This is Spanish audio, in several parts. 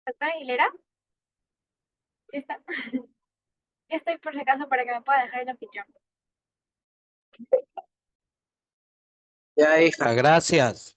¿Está Aguilera? ¿Está? Ya estoy por si acaso para que me pueda dejar el anfitrión. Ya, hija, gracias.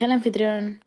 El anfitrión.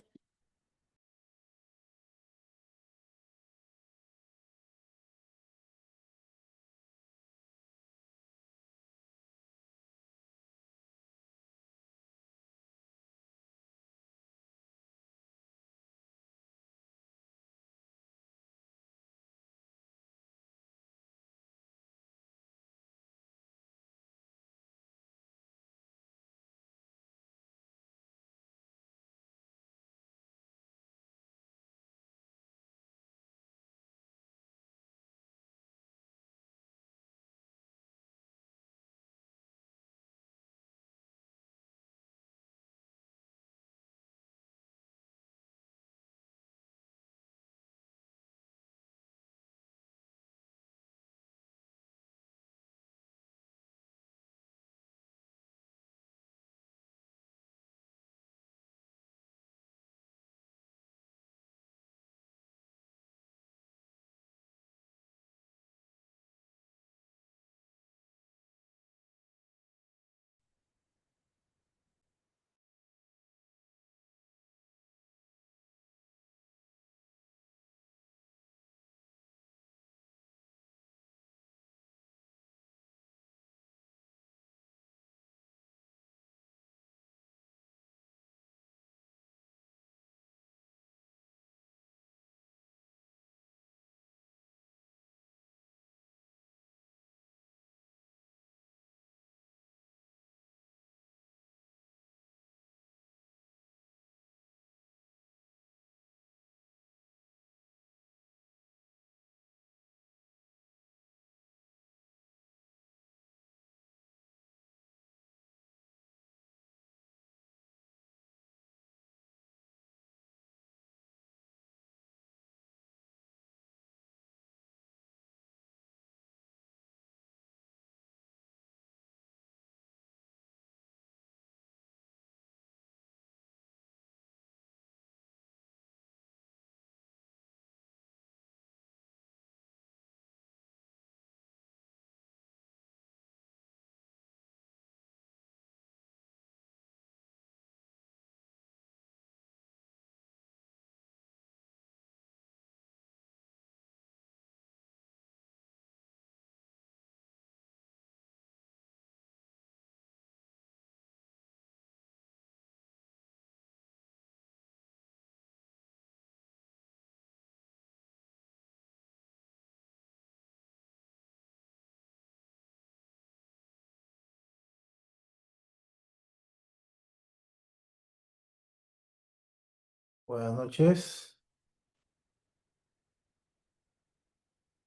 Buenas noches.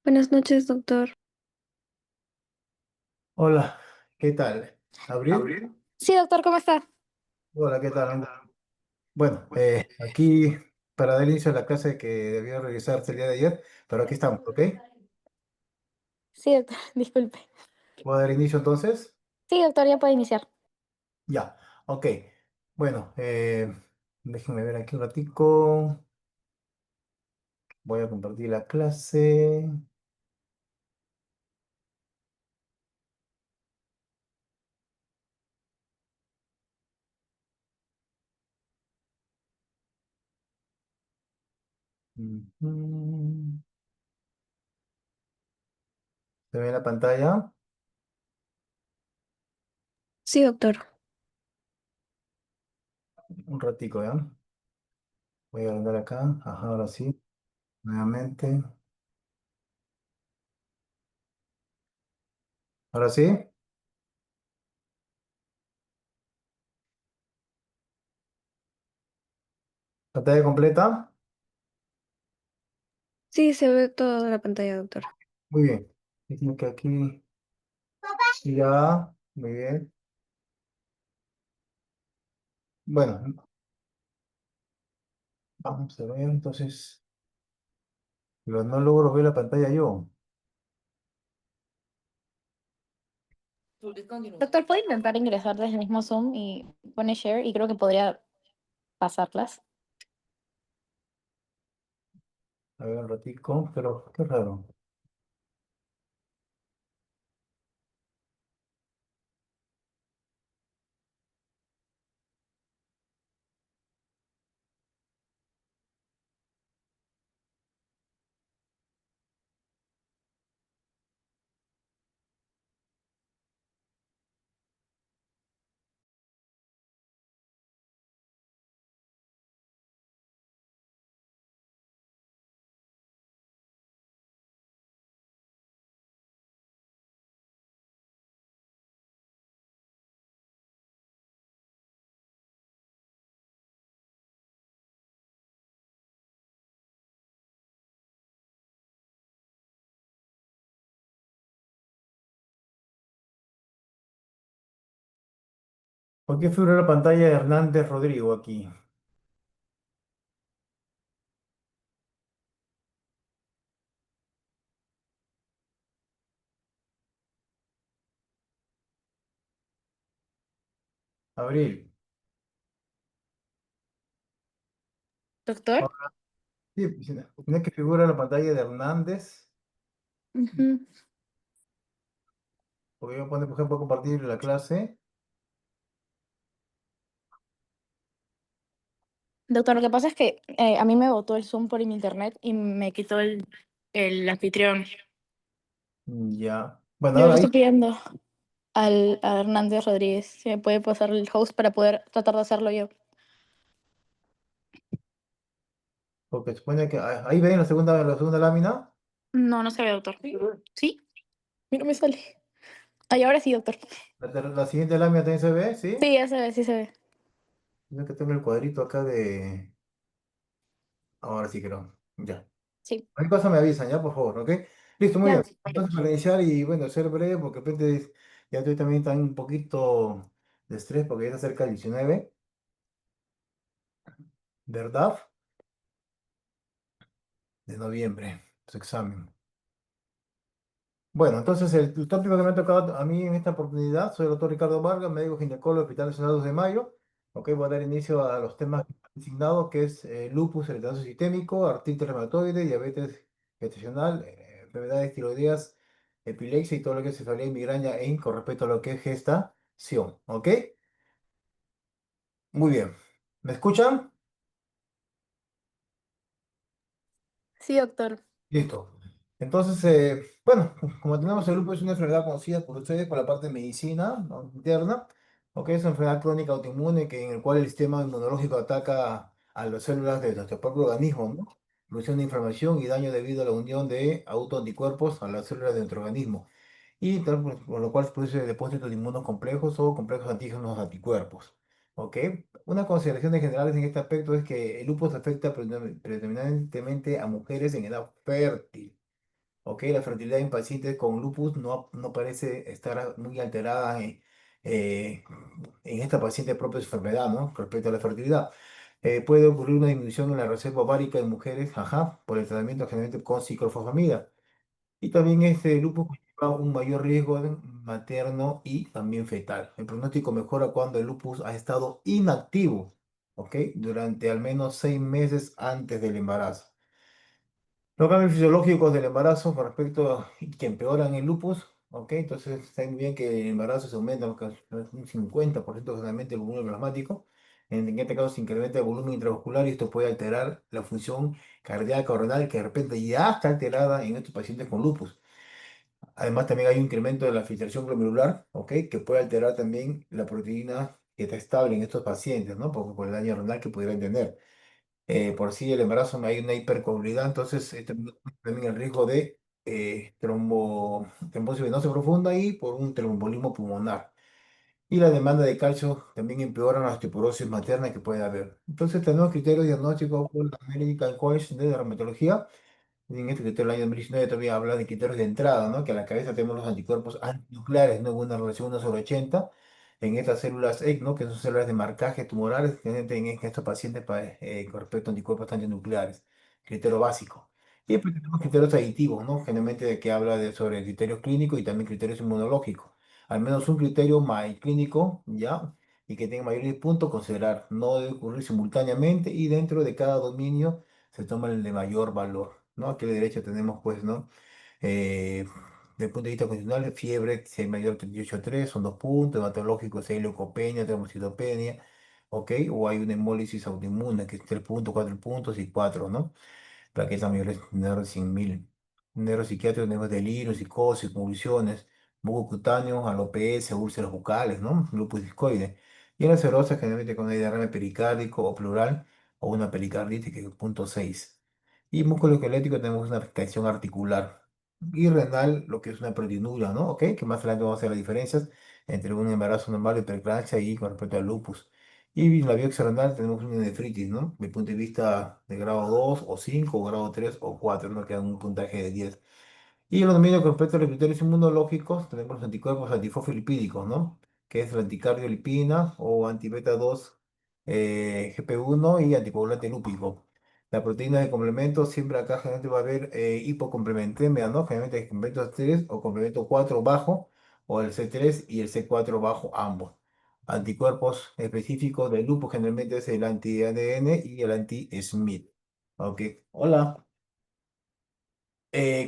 Buenas noches, doctor. Hola, ¿qué tal? ¿Abril? Sí, doctor, ¿cómo está? Hola, ¿qué tal? Bueno, aquí para dar inicio a la clase que debió realizarse el día de ayer, pero aquí estamos, ¿ok? Sí, doctor, disculpe. ¿Puedo dar inicio entonces? Sí, doctor, ya puede iniciar. Ya, ok. Bueno, déjenme ver aquí un ratico. Voy a compartir la clase. Ujú. ¿Se ve la pantalla? Sí, doctor. Un ratico, ¿ya? Voy a andar acá. Ajá, ahora sí. Nuevamente. ¿Ahora sí? ¿Pantalla completa? Sí, se ve toda la pantalla, doctor. Muy bien. Dicen que aquí ya, muy bien. Bueno, vamos a ver, entonces, pero no logro ver la pantalla yo. Doctor, ¿puede intentar ingresar desde el mismo Zoom y pone share y creo que podría pasarlas? A ver un ratico, pero qué raro. ¿Por qué figura la pantalla de Hernández Rodrigo aquí? Abril. Doctor. Sí, pues, tiene que figura la pantalla de Hernández. Ujú. Porque yo pone, por ejemplo, compartir la clase. Doctor, lo que pasa es que a mí me botó el Zoom por mi internet y me quitó el anfitrión. Ya. Bueno, Yo ahora le ahí, estoy pidiendo a Hernández Rodríguez si me puede pasar el host para poder tratar de hacerlo yo. porque supone que ahí ven la segunda lámina. No, no se ve, doctor. ¿Sí? Mira, me sale. Ay, ahora sí, doctor. La siguiente lámina también se ve, ¿sí? Sí, ya se ve, sí se ve. Tiene que tener el cuadrito acá de. Ahora sí creo. Ya. Sí. Cualquier cosa me avisan, ya, por favor, ¿ok? Listo, muy Ya. bien. Entonces, para iniciar y bueno, ser breve, porque de repente ya estoy también tan un poquito de estrés porque ya está cerca del 19, ¿verdad? De noviembre, su examen. Bueno, entonces el tópico que me ha tocado a mí en esta oportunidad, soy el doctor Ricardo Vargas, médico ginecólogo del Hospital Nacional 2 de Mayo. Ok, voy a dar inicio a los temas designados, que es lupus eritematoso sistémico, artritis reumatoide, diabetes gestacional, enfermedades tiroideas, epilepsia y todo lo que es cefalea y migraña con respecto a lo que es gestación. ¿Ok? Muy bien. ¿Me escuchan? Sí, doctor. Listo. Entonces, bueno, como tenemos el lupus, es una enfermedad conocida por ustedes por la parte de medicina, ¿no? Interna, ¿ok? Es una enfermedad crónica autoinmune en el cual el sistema inmunológico ataca a las células de nuestro propio organismo, ¿no? Produciendo inflamación y daño debido a la unión de autoanticuerpos a las células de nuestro organismo. Y por lo cual se produce depósitos de inmunocomplejos o complejos antígenos anticuerpos. ¿Ok? Una consideración de generales en este aspecto es que el lupus afecta predominantemente a mujeres en edad fértil. ¿Ok? La fertilidad en pacientes con lupus no parece estar muy alterada eh, en esta paciente propia de su enfermedad, ¿no? Respecto a la fertilidad. Puede ocurrir una disminución en la reserva ovárica en mujeres, ajá, por el tratamiento generalmente con ciclofosfamida. Y también este lupus conlleva un mayor riesgo materno y también fetal. El pronóstico mejora cuando el lupus ha estado inactivo, ¿ok? Durante al menos 6 meses antes del embarazo. Los cambios fisiológicos del embarazo con respecto que empeoran el lupus, ¿ok? Entonces está muy bien que el embarazo se aumenta un 50% generalmente el volumen plasmático. En este caso se incrementa el volumen intravascular y esto puede alterar la función cardíaca o renal que de repente ya está alterada en estos pacientes con lupus. Además, también hay un incremento de la filtración glomerular, ¿ok? Que puede alterar también la proteína que está estable en estos pacientes, ¿no? Por el daño renal que pudieran tener. Por sí, el embarazo hay una hipercoagulabilidad, entonces también el riesgo de trombosis venosa profunda y por un tromboembolismo pulmonar. Y la demanda de calcio también empeora la osteoporosis materna que puede haber. Entonces, tenemos criterios diagnósticos por la American College de Dermatología en este criterio del año 2019 todavía habla de criterios de entrada, ¿no? Que a la cabeza tenemos los anticuerpos antinucleares, ¿no? En una relación 1/80 en estas células ECMO, que son células de marcaje tumorales que en estos pacientes con respecto a anticuerpos antinucleares. Criterio básico. Y pues tenemos criterios aditivos, ¿no? Generalmente de que habla sobre criterios clínicos y también criterios inmunológicos. Al menos un criterio clínico, ¿ya? Y que tenga mayores puntos, considerar. No debe ocurrir simultáneamente y dentro de cada dominio se toma el de mayor valor, ¿no? Aquí a la derecha tenemos, pues, ¿no? Eh, Desde el punto de vista constitucional, fiebre, si hay mayor de 38,3 son 2 puntos, hematológico, si hay leucopenia, trombocitopenia, ¿ok? O hay una hemólisis autoinmune, que es 3 puntos, 4 puntos y 4, ¿no? Plaquetas mayores menores de 100.000. Neuropsiquiátrico tenemos delirio, psicosis, convulsiones, mucocutáneo, alopecia, úlceras bucales, ¿no? Lupus discoide. Y en la cirrosis generalmente con un derrame pericárdico o pleural o una pericarditis que es 0,6. Y músculo esquelético tenemos una afectación articular. Y renal, lo que es una proteinuria, ¿no? ¿Ok? Que más adelante vamos a hacer las diferencias entre un embarazo normal, hiperplasia y con respecto al lupus. Y en la biopsia renal tenemos una nefritis, ¿no? Desde el punto de vista de grado 2 o 5 o grado 3 o 4, ¿no? Que dan un puntaje de 10. Y en los dominios con respecto a los criterios inmunológicos tenemos los anticuerpos antifosfolipídicos, ¿no? que es la anticardiolipina o antibeta 2 GP1 y anticoagulante lúpico. La proteína de complemento, siempre acá generalmente va a haber hipocomplementemia, ¿no? Generalmente es complemento 3 o complemento 4 bajo, o el C3 y el C4 bajo ambos. Anticuerpos específicos del lupus generalmente es el anti-ADN y el anti-SMID. Ok, hola.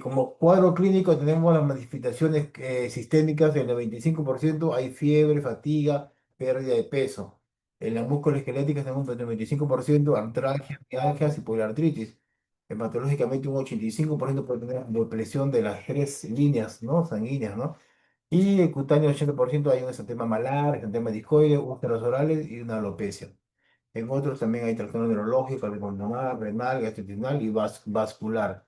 Como cuadro clínico tenemos las manifestaciones sistémicas del 95%, hay fiebre, fatiga, pérdida de peso. En las musculoesqueléticas tenemos un 95%, artralgia, mialgias y poliartritis. Hematológicamente un 85% puede tener depresión de las tres líneas, ¿no? Sanguíneas, ¿no? Y el cutáneo 80% hay un exantema malar, exantema discoide, úlceras orales y una alopecia. En otros también hay trastorno neurológico, cardiopulmonar, renal, gastrointestinal y vascular.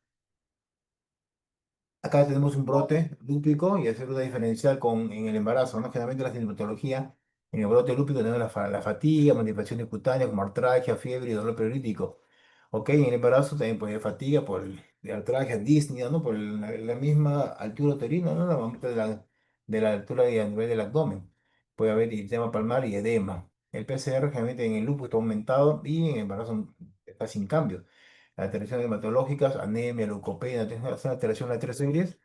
Acá tenemos un brote lúpico y hacer una diferencial en el embarazo, ¿no? Generalmente la sintomatología en el brote lúpico tenemos la fatiga, manifestaciones cutáneas como artralgia, fiebre y dolor periódico. Ok, en el embarazo también puede haber fatiga por la artralgia, disnea, ¿no? Por la misma altura uterina, ¿no? Aumento de la altura y a nivel del abdomen. Puede haber edema palmar y edema. El PCR generalmente en el lúpus está aumentado y en el embarazo está sin cambio. Alteraciones hematológicas, anemia, leucopenia, es una alteración de las tres series.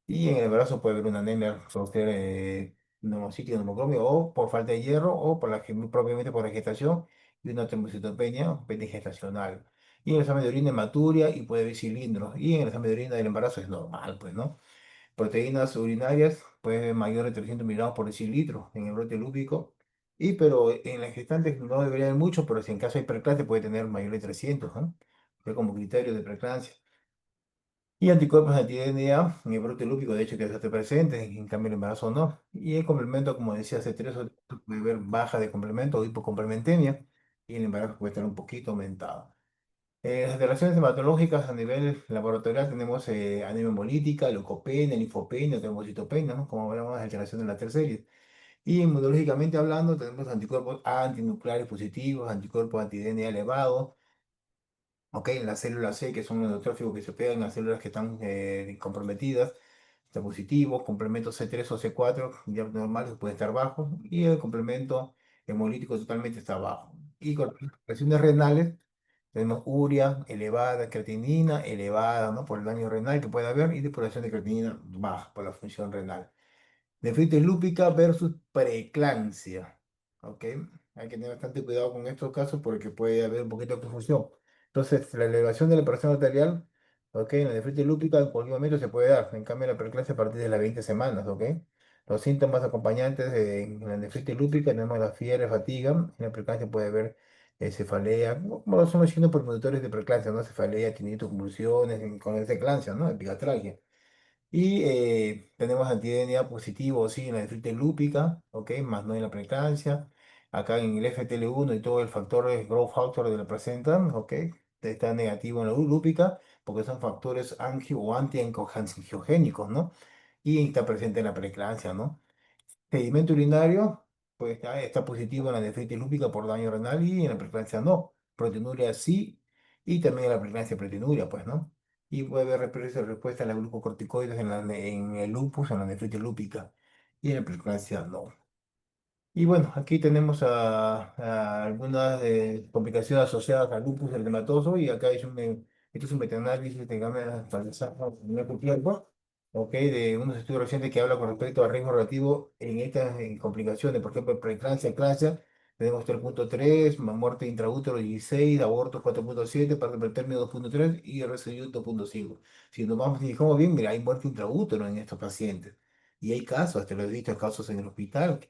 Y en el embarazo puede haber una anemia por ser neumocitis, neumocromia, o por falta de hierro, o propiamente por la gestación, y una trombocitopenia gestacional. Y en el examen de orina hematuria y puede haber cilindros. Y en el examen de orina del embarazo es normal, pues, ¿no? Proteínas urinarias puede ser mayor de 300 miligramos por decilitro en el brote lúpico. Pero en las gestantes no debería haber mucho, pero si en caso de preeclampsia puede tener mayor de 300, ¿no? Fue como criterio de preeclampsia. Y anticuerpos anti-DNA en el brote lúpico, de hecho, que esté presente, en cambio el embarazo no. Y el complemento, como decía, hace tres o puede haber baja de complemento o hipocomplementemia, y el embarazo puede estar un poquito aumentado. Las alteraciones hematológicas a nivel laboratorial tenemos anemia hemolítica, leucopenia, linfopenia, trombocitopenia, ¿no? Como hablamos de alteración de la tercera serie. Y inmunológicamente hablando, tenemos anticuerpos antinucleares positivos, anticuerpos anti-DNA elevados, ¿ok? En las células C, que son los neutrófilos que se pegan en las células que están comprometidas, está positivo. Complemento C3 o C4, ya normales, puede estar bajo. Y el complemento hemolítico totalmente está bajo. Y con lesiones renales, tenemos urea elevada, creatinina elevada, ¿no? Por el daño renal que puede haber, y depuración de creatinina baja por la función renal. Nefritis lúpica versus preeclampsia. ¿Ok? Hay que tener bastante cuidado con estos casos porque puede haber un poquito de confusión. Entonces, la elevación de la presión arterial, ¿ok? En la nefritis lúpica en cualquier momento se puede dar. En cambio, en la preeclampsia a partir de las 20 semanas, ¿ok? Los síntomas acompañantes en la nefritis lúpica tenemos la fiebre, fatiga. En la preeclampsia puede haber cefalea, como lo son los signos premonitorios de preeclampsia, ¿no? Cefalea, tinnitus, convulsiones, con esa eclampsia, ¿no? Epigastralgia. Y tenemos anti-DNA positivo, sí, en la nefritis lúpica, ¿ok? Más no en la preeclampsia. Acá en el FTL1 y todo el factor de growth factor de la placenta, ¿ok? Está negativo en la lúpica porque son factores angio o anti-angiogénicos, ¿no? Y está presente en la preeclampsia, ¿no? Sedimento urinario, pues está positivo en la nefritis lúpica por daño renal y en la preeclampsia no. Proteinuria sí, y también en la preeclampsia proteinuria, pues, ¿no? Y puede haber respuesta a los glucocorticoides en el lupus, en la nefritis lúpica, y en la preeclampsia no. Y bueno, aquí tenemos a algunas complicaciones asociadas al lupus eritematoso, y acá esto es un metaanálisis de gamas en nuestro tiempo, ¿ok? De unos estudios recientes que hablan con respecto al riesgo relativo en estas complicaciones, por ejemplo, preeclampsia, eclampsia, tenemos 3.3, muerte intraútero 16, aborto 4.7, parto pretérmino 2.3 y residuo 2.5. Si nos vamos y fijamos bien, mira, hay muerte intraútero en estos pacientes. Y hay casos, te lo he visto, casos en el hospital,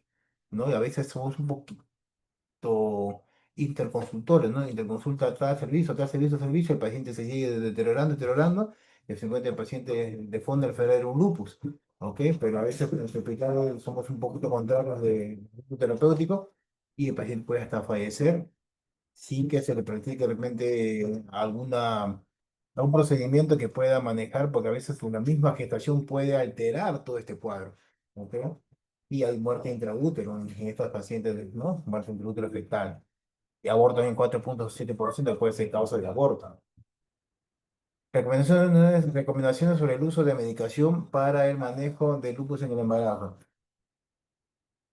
¿no? Y a veces somos un poquito interconsultores, ¿no? Interconsulta tras servicio, servicio, el paciente se sigue deteriorando, deteriorando, y se encuentra el paciente de fondo al un lupus, ¿ok? Pero a veces en los hospitales somos un poquito contrarios de uso terapéutico y el paciente puede hasta fallecer sin que se le practique realmente algún procedimiento que pueda manejar, porque a veces una misma gestación puede alterar todo este cuadro, ¿ok? Y hay muerte intraútero en estos pacientes, ¿no? Muerte intraútero fetal. Y abortos en 4.7% puede ser causa de aborto. Recomendaciones sobre el uso de medicación para el manejo de lupus en el embarazo.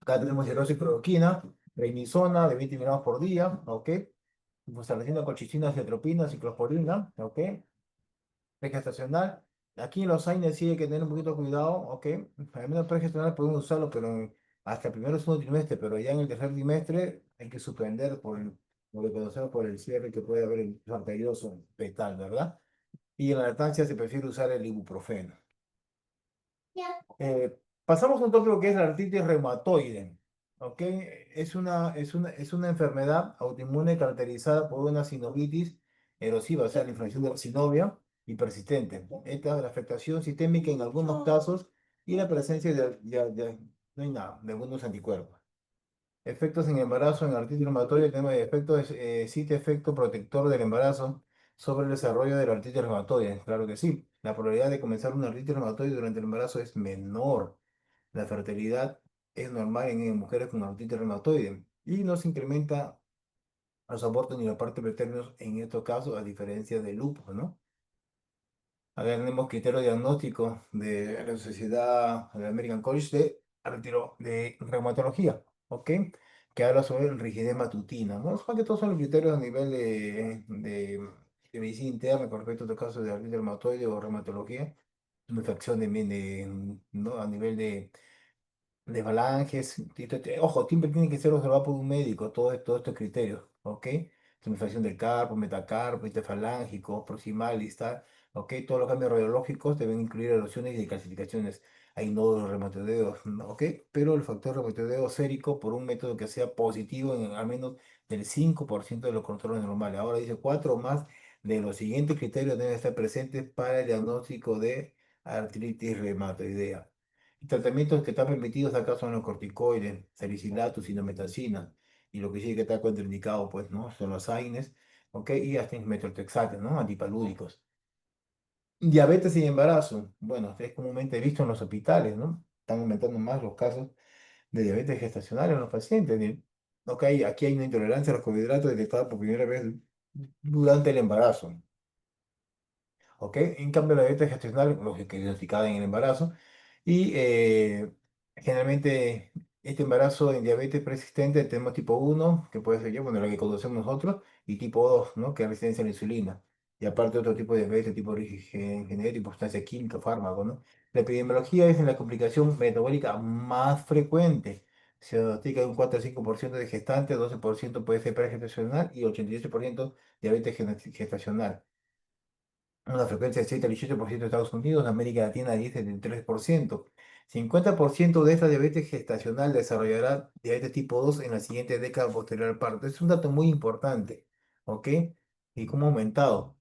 Acá tenemos hidroxicloroquina, prednisona de 20 miligramos por día, ¿ok? Bufosartana, colchicina, cetropina, ciclosporina, ¿ok? Pregestacional. Aquí en los AINES sí hay que tener un poquito de cuidado, ¿ok? Al menos pregestacional podemos usarlo, pero hasta el primero segundo trimestre, pero ya en el tercer trimestre hay que suspender lo que conocemos por el cierre que puede haber en el arterioso fetal, ¿verdad? Y en la lactancia se prefiere usar el ibuprofeno. Pasamos a un tópico que es la artritis reumatoide. ¿Ok? Es una enfermedad autoinmune caracterizada por una sinovitis erosiva, o sea, la inflamación de la sinovia y persistente. Esta es la afectación sistémica en algunos casos y la presencia no hay nada, de algunos anticuerpos. Efectos en embarazo, en artritis reumatoide, el tema de efectos, existe efecto protector del embarazo sobre el desarrollo de la artritis reumatoide. Claro que sí. La probabilidad de comenzar una artritis reumatoide durante el embarazo es menor. La fertilidad es normal en mujeres con artritis reumatoide y no se incrementa los abortos ni la parte pretérminos en estos casos, a diferencia del lupus, ¿no? Acá tenemos criterio diagnóstico de la Sociedad de American College de Reumatología, ¿ok? Que habla sobre rigidez matutina, ¿no? Más que todos son los criterios a nivel de medicina interna con respecto a estos casos de artritis reumatoide o reumatología, una infección ¿no? A nivel de falanges. Ojo, siempre tiene que ser observado por un médico, todos estos criterios, ¿ok? Tumefación del carpo, metacarpo, interfalángico, proximalis, tal, ¿ok? Todos los cambios radiológicos deben incluir erosiones y calcificaciones. Hay nódulos reumatoideos, ¿no? ¿Ok? Pero el factor reumatoideo sérico por un método que sea positivo en al menos del 5% de los controles normales. Ahora dice 4 o más de los siguientes criterios deben estar presentes para el diagnóstico de artritis reumatoidea. Tratamientos que están permitidos acá son los corticoides, salicilatos, sindometacina, y lo que sí que está contraindicado, pues, ¿no? Son los AINES, ¿ok? Y hasta metrotexate, ¿no? Antipalúdicos. Diabetes y embarazo, bueno, es comúnmente visto en los hospitales, ¿no? Están aumentando más los casos de diabetes gestacional en los pacientes. Ok, aquí hay una intolerancia a los carbohidratos detectada por primera vez durante el embarazo. ¿Ok? En cambio, la diabetes gestacional, lo que diagnosticada en el embarazo, y generalmente este embarazo en diabetes persistente tenemos tipo 1 que puede ser yo, bueno, la que conocemos nosotros, y tipo 2, ¿no? Que es resistencia a la insulina. Y aparte otro tipo de diabetes, tipo origen genético, sustancia química, fármaco, ¿no? La epidemiología es en la complicación metabólica más frecuente. Se diagnostica un 4 al 5% de gestantes, 12% puede ser pregestacional y 88% diabetes gestacional, una frecuencia de 7 al 18% de Estados Unidos, América Latina 10 del 3%. 50% de esta diabetes gestacional desarrollará diabetes tipo 2 en la siguiente década posterior al parto. Es un dato muy importante, ¿ok? Y cómo ha aumentado.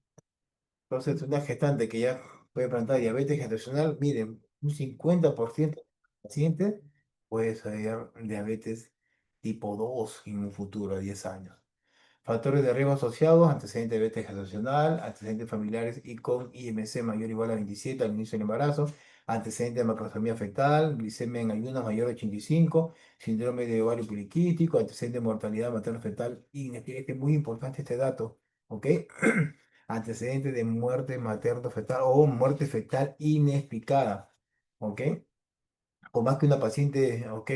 Entonces, una gestante que ya puede plantar diabetes gestacional, miren, un 50% de pacientes puede desarrollar diabetes tipo 2 en un futuro de 10 años. Factores de riesgo asociados, antecedentes de diabetes gestacional, antecedentes familiares y con IMC mayor o igual a 27 al inicio del embarazo, antecedentes de macrosomía fetal, glicemia en ayunas mayor a 85, síndrome de ovario poliquístico, antecedente de mortalidad materno fetal inexplicable. Es muy importante este dato, ¿ok? Antecedentes de muerte materno fetal o muerte fetal inexplicada, ¿ok? Por más que una paciente, ok,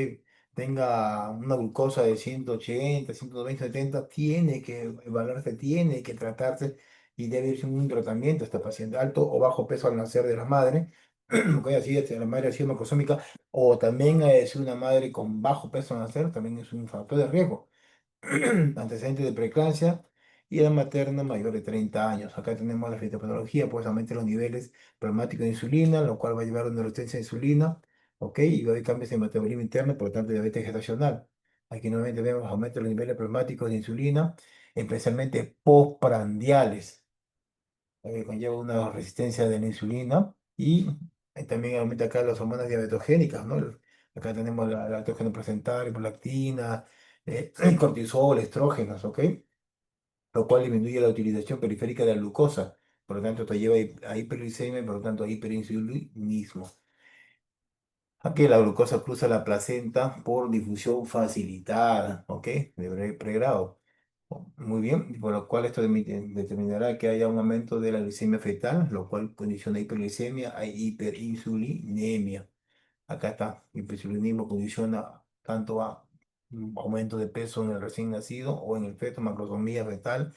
tenga una glucosa de 180, 120, 70, tiene que evaluarse, tiene que tratarse y debe irse un tratamiento a esta paciente, alto o bajo peso al nacer de la madre, ok, así la madre ha sido macrosómica, o también es una madre con bajo peso al nacer, también es un factor de riesgo. Antecedentes de preeclampsia y edad materna mayor de 30 años. Acá tenemos la fitopatología, pues aumenta los niveles plasmáticos de insulina, lo cual va a llevar a una resistencia a insulina, ¿ok? Y va a haber cambios en el metabolismo interno, por lo tanto, diabetes gestacional. Aquí nuevamente vemos aumento de los niveles plasmáticos de insulina, especialmente postprandiales, conlleva una resistencia de la insulina y también aumenta acá las hormonas diabetogénicas, ¿no? Acá tenemos la altógeno placentario, prolactina, cortisol, estrógenos, ¿ok? Lo cual disminuye la utilización periférica de la glucosa, por lo tanto te lleva a hiperglicemia y por lo tanto a hiperinsulinismo. Aquí la glucosa cruza la placenta por difusión facilitada, ¿ok? De pregrado. Muy bien, por lo cual esto determinará que haya un aumento de la glicemia fetal, lo cual condiciona hiperglicemia, hay hiperinsulinemia. Acá está, hiperinsulinismo condiciona tanto a aumento de peso en el recién nacido o en el feto, macrosomía fetal,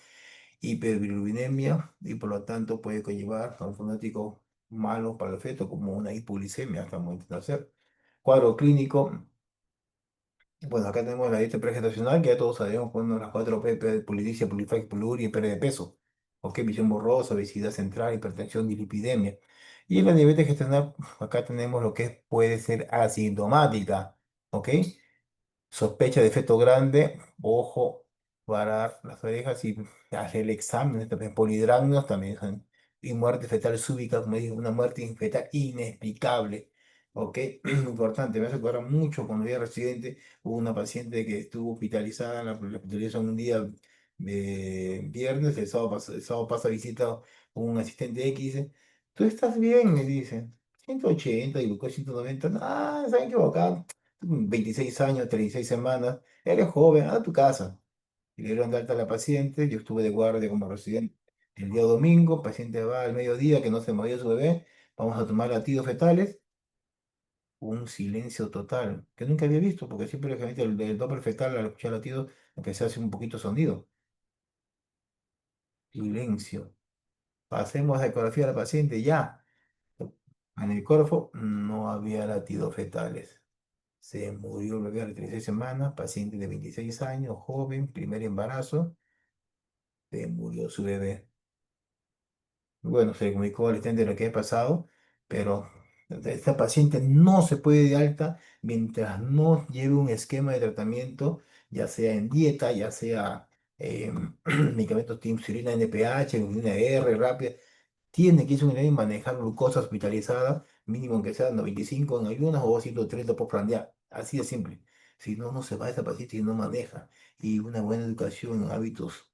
hiperbilirubinemia, y por lo tanto puede conllevar a un pronóstico malo para el feto, como una hipoglicemia hasta el momento de nacer. Cuadro clínico, bueno, acá tenemos la dieta pregestacional, que ya todos sabemos, bueno, las 4 P, polidipsia, polifax, poliuria y pérdida de peso. Ok, visión borrosa, obesidad central, hipertensión y lipidemia. Y en la diabetes gestacional, acá tenemos lo que puede ser asintomática. ¿Ok? Sospecha de feto grande, ojo, parar las orejas y hacer el examen, también polidramios también son, y muerte fetal súbita, como digo, una muerte fetal inexplicable, ¿ok? Importante, me hace acordar mucho cuando era residente, hubo una paciente que estuvo hospitalizada, la hospitalizaron un día viernes, el sábado pasa visita un asistente X, dice, ¿tú estás bien? Me dice, 180 y buscó 190, ah, se han equivocado. 26 años, 36 semanas, eres joven, a tu casa. Y le dieron de alta a la paciente, yo estuve de guardia como residente el día domingo, paciente va al mediodía, que no se movía su bebé, vamos a tomar latidos fetales, un silencio total, que nunca había visto, porque siempre lógicamente el Doppler fetal al escuchar latidos, aunque se hace un poquito sonido, silencio. Pasemos a ecografía a la paciente, ya. En el Corfo no había latidos fetales. Se murió el bebé a las 36 semanas, paciente de 26 años, joven, primer embarazo, se murió su bebé. Bueno, se le comunicó al asistente lo que ha pasado, pero esta paciente no se puede de alta mientras no lleve un esquema de tratamiento, ya sea en dieta, ya sea medicamentos tipo insulina NPH, insulina R rápida. Tiene que ir un manejar glucosa hospitalizada, mínimo que sea 95 en ayunas o 130 postprandial. Así de simple. Si no, no se va esa paciente y no maneja. Y una buena educación, hábitos,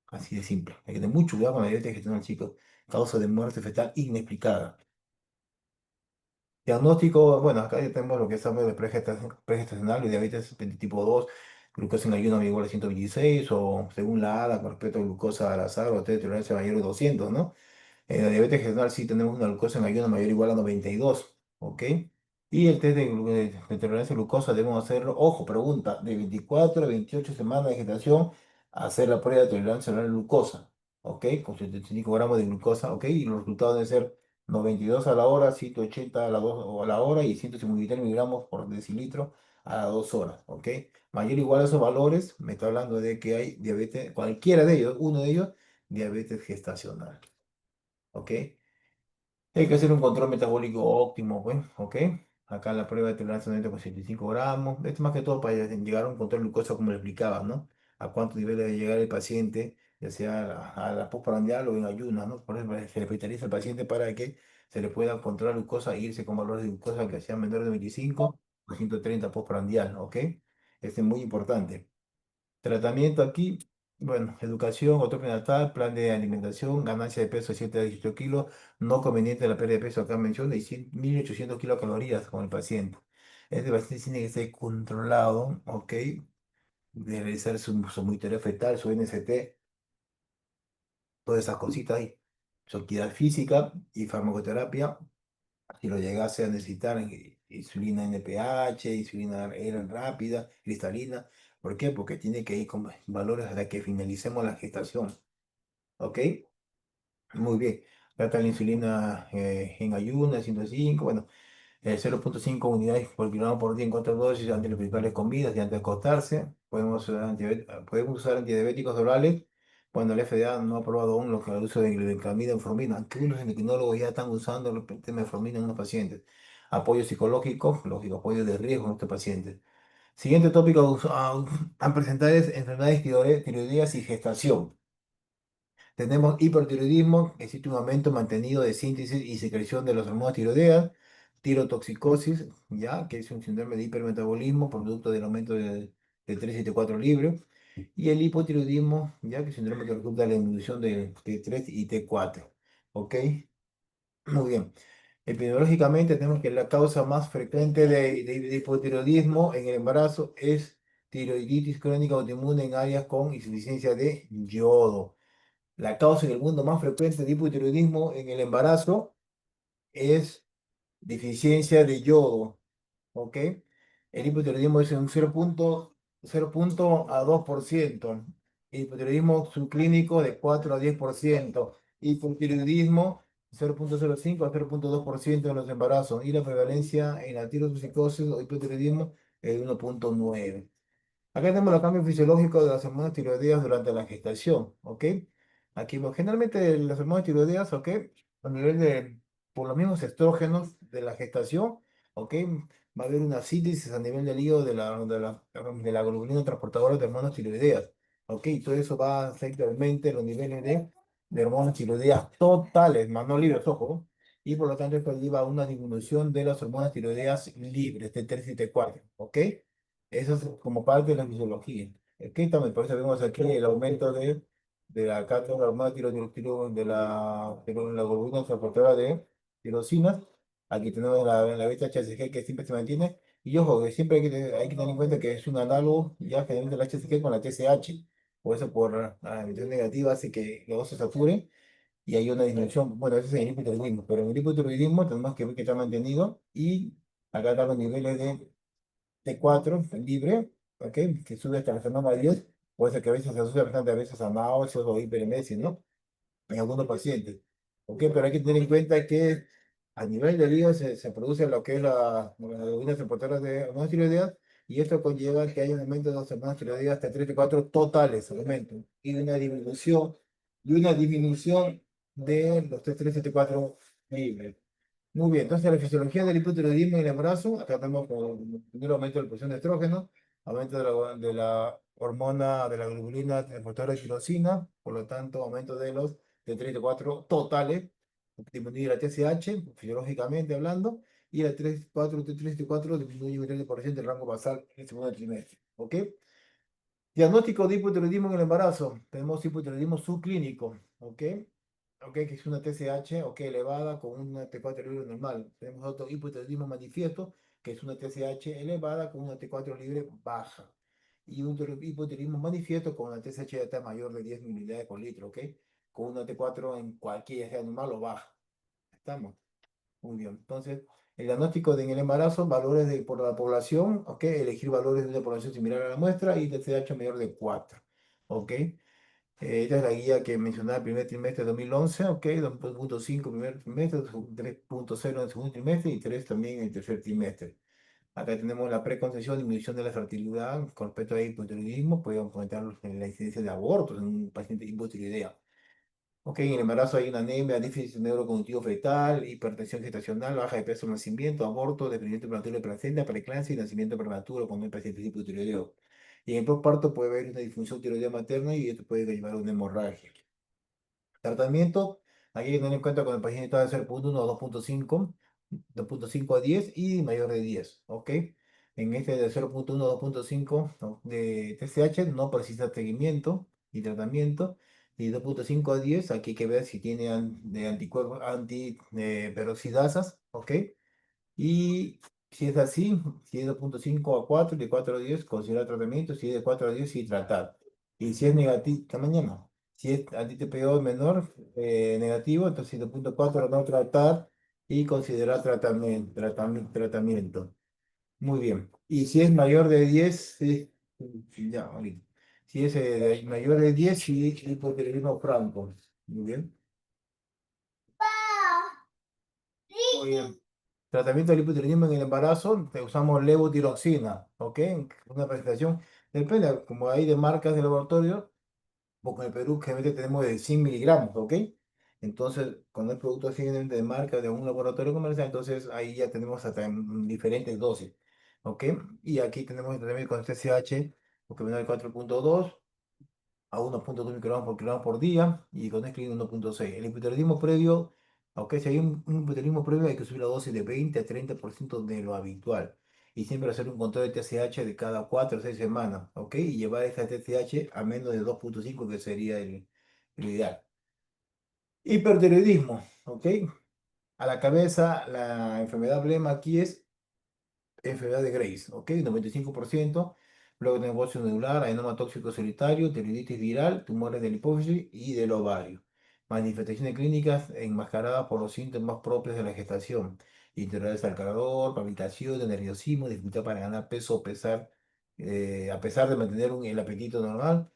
así de simple. Hay que tener mucho cuidado con la diabetes gestacional, chicos. Causa de muerte fetal inexplicada. Diagnóstico, bueno, acá ya tenemos lo que estamos de pregestacional y diabetes de tipo 2, glucosa en ayuno igual a 126, o según la ADA con respecto a glucosa al azar o test de tolerancia mayor de 200, ¿no? En la diabetes gestacional sí tenemos una glucosa en ayuno mayor o igual a 92, ¿ok? Y el test de tolerancia a glucosa debemos hacerlo, ojo, pregunta, de 24 a 28 semanas de gestación, hacer la prueba de tolerancia a la glucosa, ¿ok? Con 75 gramos de glucosa, ¿ok? Y los resultados deben ser 92 a la hora, 180 a la, o a la hora y 153 miligramos por decilitro a las 2 horas, ¿ok? Mayor o igual a esos valores, me está hablando de que hay diabetes, cualquiera de ellos, uno de ellos, diabetes gestacional. ¿Ok? Hay que hacer un control metabólico óptimo, pues, ¿ok? Acá la prueba de tolerancia a con 75 gramos. Esto es más que todo para llegar a un control de glucosa, como le explicaba, ¿no? A cuánto nivel debe llegar el paciente, ya sea a la postprandial o en ayunas, ¿no? Por ejemplo, se le hospitaliza al paciente para que se le pueda controlar glucosa e irse con valores de glucosa que sean menores de 25 o 130 postprandial, ¿ok? Este es muy importante. Tratamiento aquí, bueno, educación, otro prenatal, plan de alimentación, ganancia de peso de 7 a 18 kilos, no conveniente la pérdida de peso, acá menciona, y 1800 kilocalorías con el paciente. Este paciente tiene que ser controlado, ¿ok? De realizar su monitoreo fetal, su NST, todas esas cositas ahí. Su actividad física y farmacoterapia, si lo llegase a necesitar, insulina NPH, insulina R rápida, cristalina. ¿Por qué? Porque tiene que ir con valores hasta que finalicemos la gestación. ¿Ok? Muy bien. Trata la insulina en ayunas, 105, bueno, 0,5 unidades por kilogramo por día en 4 dosis ante las principales comidas y antes de acostarse. Podemos usar antidiabéticos orales cuando el FDA no ha aprobado aún lo que el uso de glutamina en formina, aunque unos endocrinólogos ya están usando el tema de formina en unos pacientes. Apoyo psicológico, lógico, apoyo de riesgo en estos pacientes. Siguiente tópico a presentar es enfermedades tiroideas y gestación. Tenemos hipertiroidismo, existe un aumento mantenido de síntesis y secreción de las hormonas tiroideas, tirotoxicosis, ya, que es un síndrome de hipermetabolismo producto del aumento de 3 y T4 libre, y el hipotiroidismo, ya, que es un síndrome que resulta de la disminución de T3 y T4. ¿Ok? Muy bien. Epidemiológicamente tenemos que la causa más frecuente de hipotiroidismo en el embarazo es tiroiditis crónica autoinmune en áreas con insuficiencia de yodo. La causa en el mundo más frecuente de hipotiroidismo en el embarazo es deficiencia de yodo, ¿ok? El hipotiroidismo es un 0,02%. El hipotiroidismo subclínico de 4 a 10%. Hipotiroidismo 0,05 a 0,2% de los embarazos. Y la prevalencia en la tirotoxicosis o hipotiroidismo es 1,9. Acá tenemos los cambios fisiológicos de las hormonas tiroideas durante la gestación, ¿ok? Aquí, pues, generalmente las hormonas tiroideas, ¿ok? A nivel de, por los mismos estrógenos de la gestación, ¿ok? Va a haber una síntesis a nivel del hígado de la globulina transportadora de hormonas tiroideas, ¿ok? Todo eso va a hacer que aumente los niveles de hormonas tiroideas totales, más no libres, ojo, y por lo tanto esto lleva a una disminución de las hormonas tiroideas libres, T3 y T4, ¿ok? Eso es como parte de la fisiología. Aquí también, por eso vemos aquí el aumento de la carga de hormona de la globulina transportadora de tirosinas. Aquí tenemos la beta HCG que siempre se mantiene. Y ojo, que siempre hay que tener en cuenta que es un análogo ya generalmente del HCG con la TSH. Por eso, por la emisión negativa, hace que los dos se saturen y hay una disminución. Bueno, ese es el hipotiroidismo, pero en el hipotiroidismo tenemos que ver que está mantenido y acá están los niveles de T4 libre, ¿ok? Que sube hasta la semana 10, puede ser que a veces se asocia bastante a veces a náuseas o hiperemesis, ¿no? En algunos pacientes, ¿ok? Pero hay que tener en cuenta que a nivel del hígado se produce lo que es la globulina transportadora de hormonas tiroideas y esto conlleva que haya un aumento de las hormonas tiroideas hasta 3 y 4 totales, aumento, y una disminución de los T3 y T4 libres. Muy bien, entonces la fisiología del hipotiroidismo en el embarazo, acá tenemos con primer aumento de la producción de estrógeno, aumento de la hormona de la globulina transportadora de tirosina, por lo tanto, aumento de los T3 y T4 totales, disminuye la TSH, fisiológicamente hablando, y la 3, 4, T3 y T4 disminuye un 30% el rango basal en el segundo trimestre. ¿Ok? Diagnóstico de hipotiroidismo en el embarazo. Tenemos hipotiroidismo subclínico, ¿ok? ¿Ok? Que es una TSH, ok, elevada con una T4 libre normal. Tenemos otro hipotiroidismo manifiesto, que es una TSH elevada con una T4 libre baja. Y un hipotiroidismo manifiesto con una TSH de T mayor de 10 mililitros por litro, ¿ok? Con una T4 en cualquiera, sea normal o baja. ¿Estamos? Muy bien. Entonces, el diagnóstico en el embarazo, valores por la población, ¿ok? Elegir valores de una población similar a la muestra y TSH mayor de 4, ¿ok? Esta es la guía que mencionaba el primer trimestre de 2011, ¿ok? 2.5 primer trimestre, 3.0 en el segundo trimestre y 3 también en el tercer trimestre. Acá tenemos la preconcepción, disminución de la fertilidad con respecto al hipotiroidismo, podemos comentar la incidencia de abortos en un paciente hipotiroidea. Ok, en el embarazo hay una anemia, déficit neurocognitivo fetal, hipertensión gestacional, baja de peso al nacimiento, aborto, desprendimiento prematuro de placenta, preeclampsia y nacimiento prematuro con el paciente hipotiroideo. Y en el posparto puede haber una disfunción tiroidea materna y esto puede llevar a una hemorragia. Tratamiento, aquí hay que tener en cuenta cuando el paciente está de 0,1 a 2,5 a 10 y mayor de 10, ¿ok? En este de 0,1 a 2,5 ¿no? de TSH no precisa seguimiento y tratamiento. Y 2,5 a 10, aquí hay que ver si tiene de anticuerpos antiperoxidasas, ¿ok? Y si es así, si es 2,5 a 4, de 4 a 10, considerar tratamiento. Si es de 4 a 10, sí tratar. Y si es negativo, esta mañana. Si es anti-TPO menor, negativo, entonces 2,4 no tratar y considerar tratamiento. Muy bien. Y si es mayor de 10, sí, sí, ya, ahorita. Si es mayor de 10, sí, hipotiroidismo franco. Muy bien. Muy bien. Tratamiento del hipotiroidismo en el embarazo, usamos levotiroxina, ¿ok? Una presentación, depende, como hay de marcas de laboratorio, porque en el Perú generalmente tenemos de 100 miligramos, ¿ok? Entonces, cuando el producto así de marca de un laboratorio comercial, entonces ahí ya tenemos hasta en diferentes dosis, ¿ok? Y aquí tenemos el tratamiento con TSH, porque viene de 4,2 a 1,2 microgramos por kilogramo por día y con Esclin 1,6. El hipotiroidismo previo, aunque si hay un hipotiroidismo previo, hay que subir la dosis de 20 a 30% de lo habitual. Y siempre hacer un control de TSH de cada 4 o 6 semanas, ¿ok? Y llevar esta TSH a menos de 2,5, que sería el ideal. Hipertiroidismo, ¿ok? A la cabeza, la enfermedad emblema aquí es enfermedad de Graves, ¿ok? 95%. Luego de negocio nodular, adenoma tóxico solitario, tiroiditis viral, tumores de la hipófisis y del ovario. Manifestaciones clínicas enmascaradas por los síntomas propios de la gestación. intolerabilidad al calor, palpitaciones, nerviosismo, dificultad para ganar peso a pesar de mantener el apetito normal,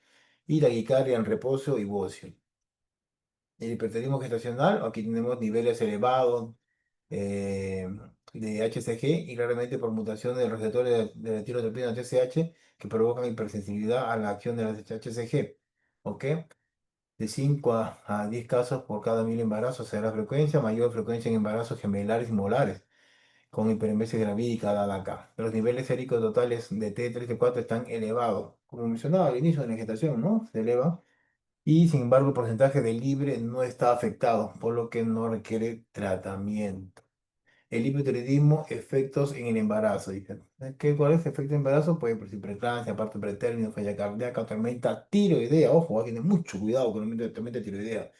y taquicardia en reposo y bocio. El hipertensión gestacional, aquí tenemos niveles elevados eh, de HCG y claramente por mutación del receptor de la tirotropinas TSH que provocan hipersensibilidad a la acción de las HCG. ¿Ok? De 5 a 10 casos por cada 1000 embarazos será la frecuencia, mayor frecuencia en embarazos gemelares y molares, con hiperemesis gravídica dada acá. Los niveles séricos totales de T3 y T4 están elevados. Como mencionaba al inicio de la gestación, ¿no? Se eleva y sin embargo el porcentaje de libre no está afectado, por lo que no requiere tratamiento. El hipotiroidismo, efectos en el embarazo. Dice. ¿Cuál es el efecto de embarazo? Puede producir preeclampsia, parto pretérmino, falla cardíaca, tormenta tiroidea. Ojo, hay que tener mucho cuidado con la tormenta tiroidea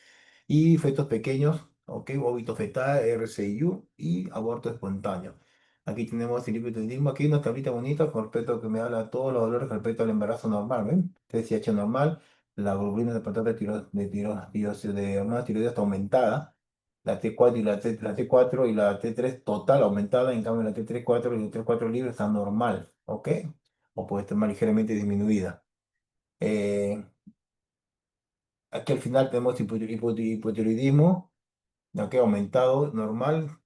y fetos pequeños, ¿ok? Óbito fetal, RCIU y aborto espontáneo. Aquí tenemos el hipotiroidismo, aquí una tablita bonita con respecto a que me habla de todos los valores respecto al embarazo normal, ¿ven? TSH normal, la globulina de patata de hormona tiroides está aumentada, la T4 y la T4 y la T3 total aumentada, en cambio la T3 4 y la T4 libre está normal, ¿ok? O puede estar más ligeramente disminuida. Eh, Aquí al final tenemos hipotiroidismo, ya que aumentado, normal,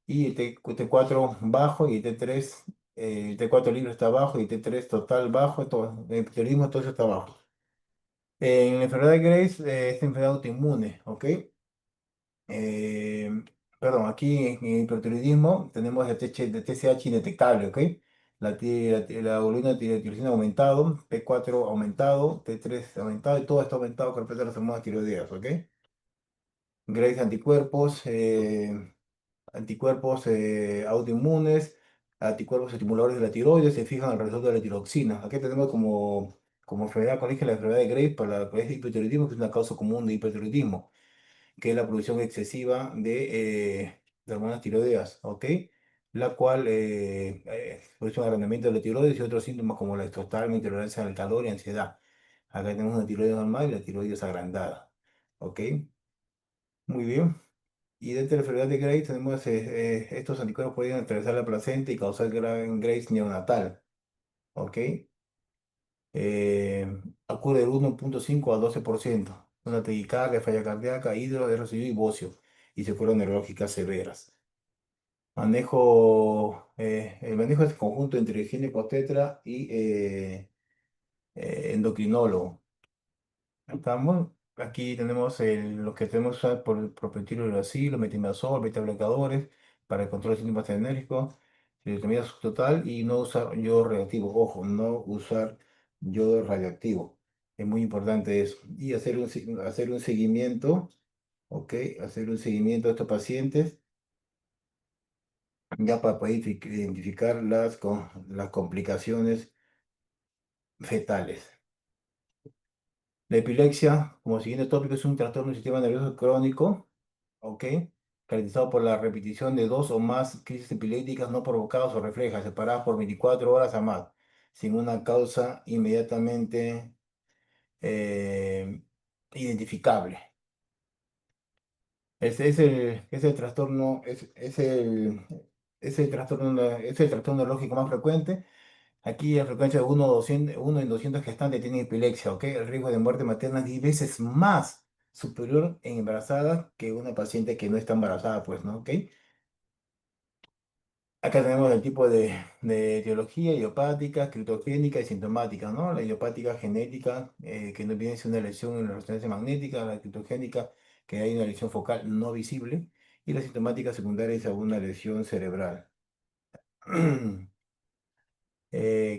y el T4 bajo y el T3, el T4 libre está bajo y el T3 total bajo, todo, el hipotiroidismo todo eso está bajo. En la enfermedad de Graves, es enfermedad autoinmune, ¿ok? Eh, Perdón, aquí en el hipotiroidismo tenemos el TSH indetectable, ¿ok? La globulina de tirosina aumentado, T4 aumentado, T3 aumentado y todo está aumentado con respecto a las hormonas tiroideas, ¿ok? Graves anticuerpos autoinmunes, anticuerpos estimuladores de la tiroides, se fijan alrededor de la tiroxina. Aquí tenemos como enfermedad crónica la enfermedad de Graves para la es hipotiroidismo, que es una causa común de hipotiroidismo, que es la producción excesiva de hormonas tiroideas, ¿ok? La cual produce un agrandamiento de la tiroides y otros síntomas como la estotalgia, intolerancia al calor y ansiedad. Acá tenemos una tiroides normal y la tiroides agrandada, ¿ok? Muy bien. Y dentro de la enfermedad de Graves tenemos estos anticuerpos pueden atravesar la placenta y causar Graves neonatal. ¿Ok? Eh, Ocurre del 1,5 a 12%. Una taquicardia, falla cardíaca, hidro, RCI y bocio. Y secuelas neurológicas severas. El manejo es conjunto entre ginecobstetra y endocrinólogo. Estamos. Aquí tenemos lo que tenemos usar por el propentiluracil, metimazol, beta bloqueadores para el control de síntomas enérgicos, glutamina total y no usar yodo radioactivo. Ojo, no usar yodo radioactivo. Es muy importante eso. Y hacer un seguimiento, ¿ok? Hacer un seguimiento a estos pacientes ya para poder identificar las complicaciones fetales. La epilepsia, como siguiente tópico, es un trastorno del sistema nervioso crónico, ¿ok? Caracterizado por la repetición de dos o más crisis epilépticas no provocadas o reflejas, separadas por 24 horas a más, sin una causa inmediatamente eh, identificable. Es el trastorno, es el trastorno neurológico más frecuente. Aquí la frecuencia de 1 en 200 gestantes tiene epilepsia, ¿ok? El riesgo de muerte materna es 10 veces más superior en embarazadas que una paciente que no está embarazada, pues, ¿no? ¿Ok? Acá tenemos el tipo de etiología idiopática, criptogénica y sintomática, ¿no? La idiopática genética, que no viene siendo una lesión en la resonancia magnética, la criptogénica, que hay una lesión focal no visible, y la sintomática secundaria es alguna lesión cerebral.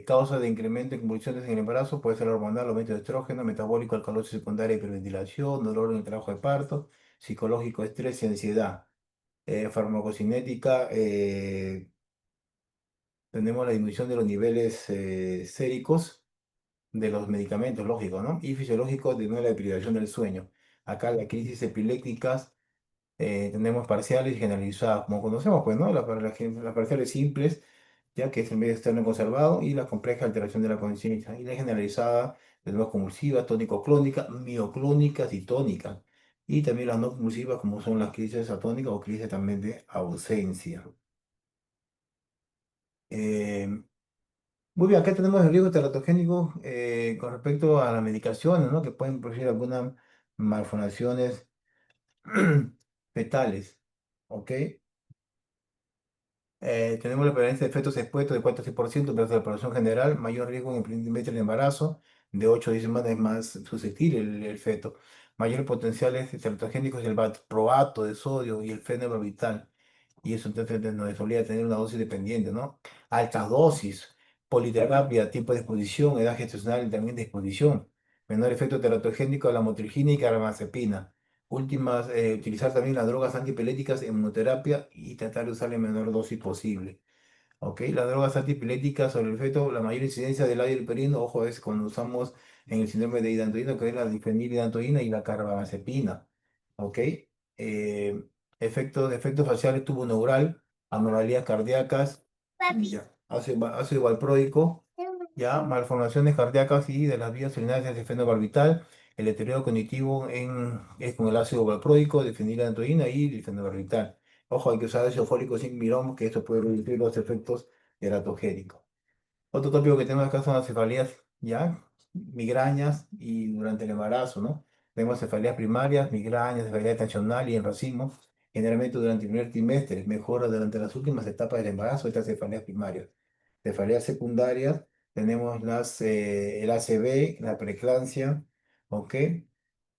Causa de incremento en convulsiones en el embarazo puede ser hormonal, aumento de estrógeno, metabólico, alcalosis secundaria, hiperventilación, dolor en el trabajo de parto, psicológico, estrés y ansiedad. Farmacocinética, tenemos la disminución de los niveles séricos de los medicamentos, lógico, ¿no? Y fisiológico, de nuevo la deprivación del sueño. Acá las crisis epilépticas tenemos parciales y generalizadas, como conocemos, pues, ¿no? Las parciales simples, ya que es el medio externo conservado, y la compleja alteración de la conciencia. Y la generalizada, de nuevo convulsiva, tónico-clónica, mioclónicas y tónicas. Y también las no convulsivas, como son las crisis atónicas o crisis también de ausencia. Eh, Muy bien, acá tenemos el riesgo teratogénico con respecto a las medicaciones, ¿no? Que pueden producir algunas malformaciones fetales, ¿ok? Tenemos la prevalencia de fetos expuestos de 4 a 6% versus la población general, mayor riesgo en el primer trimestre del embarazo, de 8 a 10 semanas es más susceptible el feto. Mayores potenciales teratogénicos el valproato de sodio y el fenobarbital. Y eso entonces nos solía tener una dosis dependiente, ¿no? Altas dosis, politerapia, tiempo de exposición, edad gestacional y también de exposición. Menor efecto teratogénico la motrigina y carbamazepina. Últimas, utilizar también las drogas antipiléticas en monoterapia y tratar de usar en menor dosis posible. ¿Ok? Las drogas antipiléticas sobre el feto, la mayor incidencia del labio perino, ojo, es cuando usamos en el síndrome de hidantoína, que es la difenilidantoína y la carbamazepina. ¿Ok? Efectos faciales tuboneural, anomalías cardíacas, ya, ácido valproico, ya, malformaciones cardíacas y de las vías urinarias de fenobarbital, el deterioro cognitivo es con el ácido valproico, difenilantoína y difenobarbital. Ojo, hay que usar ácido fólico sin mirón, que esto puede reducir los efectos teratogénicos. Otro tópico que tenemos acá son las cefalías, ¿ya? Migrañas y durante el embarazo, ¿no? Tenemos cefalías primarias, migrañas, cefalea tensional y en racimo. Generalmente durante el primer trimestre, mejora durante las últimas etapas del embarazo, estas cefalías primarias. Cefalías secundarias, tenemos el ACV, la preeclampsia, ¿ok?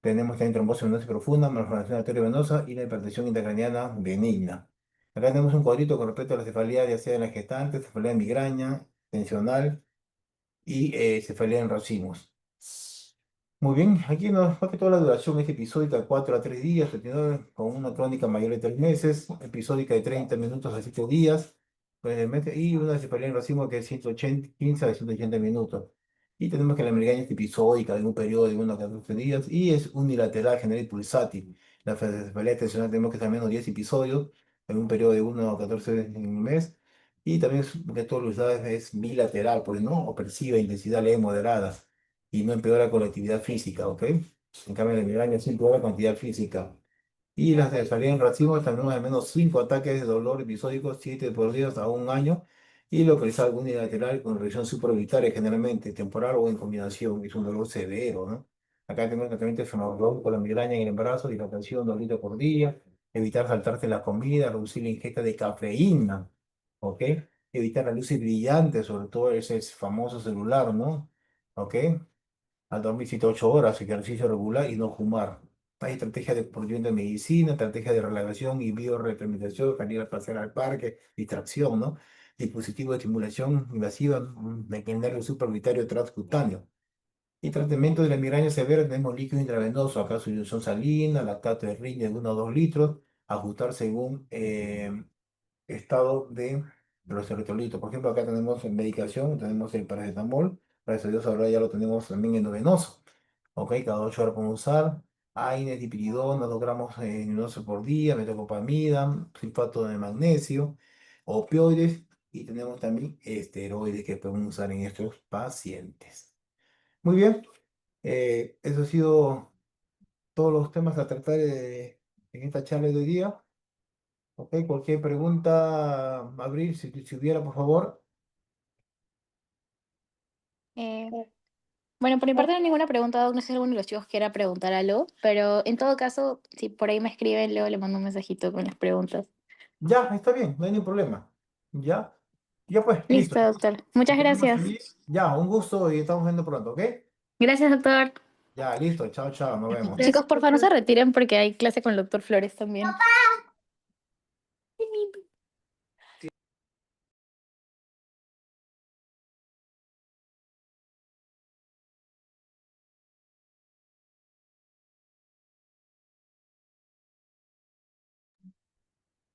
Tenemos también trombosis venosa profunda, malformación arteriovenosa y la hipertensión intracraniana benigna. Acá tenemos un cuadrito con respecto a la cefalía, ya sea en la gestante, cefalea de migraña, tensional y cefalea en racimos. Muy bien, aquí nos va que toda la duración es episódica de 4 a 3 días, con una crónica mayor de 3 meses, episódica de 30 minutos a 7 días, y una cefalea en racimo que es 180, 15 a 180 minutos. Y tenemos que la migraña es episódica de un periodo de 1 a 14 días y es unilateral, general y pulsátil. La cefalea tensional tenemos que ser al menos 10 episodios en un periodo de 1 a 14 en un mes. Y también que todos los dados es bilateral, pues, ¿no? Opresiva, intensidad leve, moderada y no empeora con la actividad física, ¿ok? En cambio, la migraña sí empeora con actividad física. Y las de salida en racimos tenemos al menos 5 ataques de dolor episódicos, 7 por día hasta un año, y localizado unilateral con revisión supraorbitaria, generalmente temporal o en combinación, es un dolor severo, ¿no? Acá tenemos tratamiento farmacológico con la migraña en el embarazo, dilatación, 2 litros por día, evitar saltarse la comida, reducir la ingesta de cafeína, ¿ok? Evitar las luces brillantes, sobre todo ese famoso celular, ¿no? ¿Ok? Al dormir 7 8 horas, ejercicio regular y no fumar. Hay estrategias de porción de medicina, estrategias de relajación y biorehabilitación, salir a pasear al parque, distracción, ¿no? Dispositivo de estimulación invasiva de que el nervio supraorbitario transcutáneo. Y tratamiento de la migraña severa tenemos líquido intravenoso, acá solución salina, lactato de riña de 1 o 2 litros, ajustar según estado de los electrolitos. Por ejemplo, acá tenemos en medicación, tenemos el paracetamol, gracias a Dios ahora ya lo tenemos también endovenoso. Ok, cada 8 horas podemos usar. AINES, dipyridona, 2 gramos endovenoso por día, metoclopramida, sulfato de magnesio, opioides y tenemos también esteroides que podemos usar en estos pacientes. Muy bien, eso ha sido todos los temas a tratar en esta charla de hoy día. Ok, cualquier pregunta, Abril, si hubiera, por favor. Eh, bueno, por mi parte no hay ninguna pregunta, no sé si alguno de los chicos quiera preguntar algo, pero en todo caso, si por ahí me escriben, luego le mando un mensajito con las preguntas. Ya, está bien, no hay ningún problema. Ya, ya pues, listo. Listo, doctor. Que Muchas tengas más gracias. feliz. Ya, un gusto y estamos viendo pronto, ¿ok? Gracias, doctor. Ya, listo, chao, chao, nos vemos. Chicos, porfa, no se retiren porque hay clase con el doctor Flores también.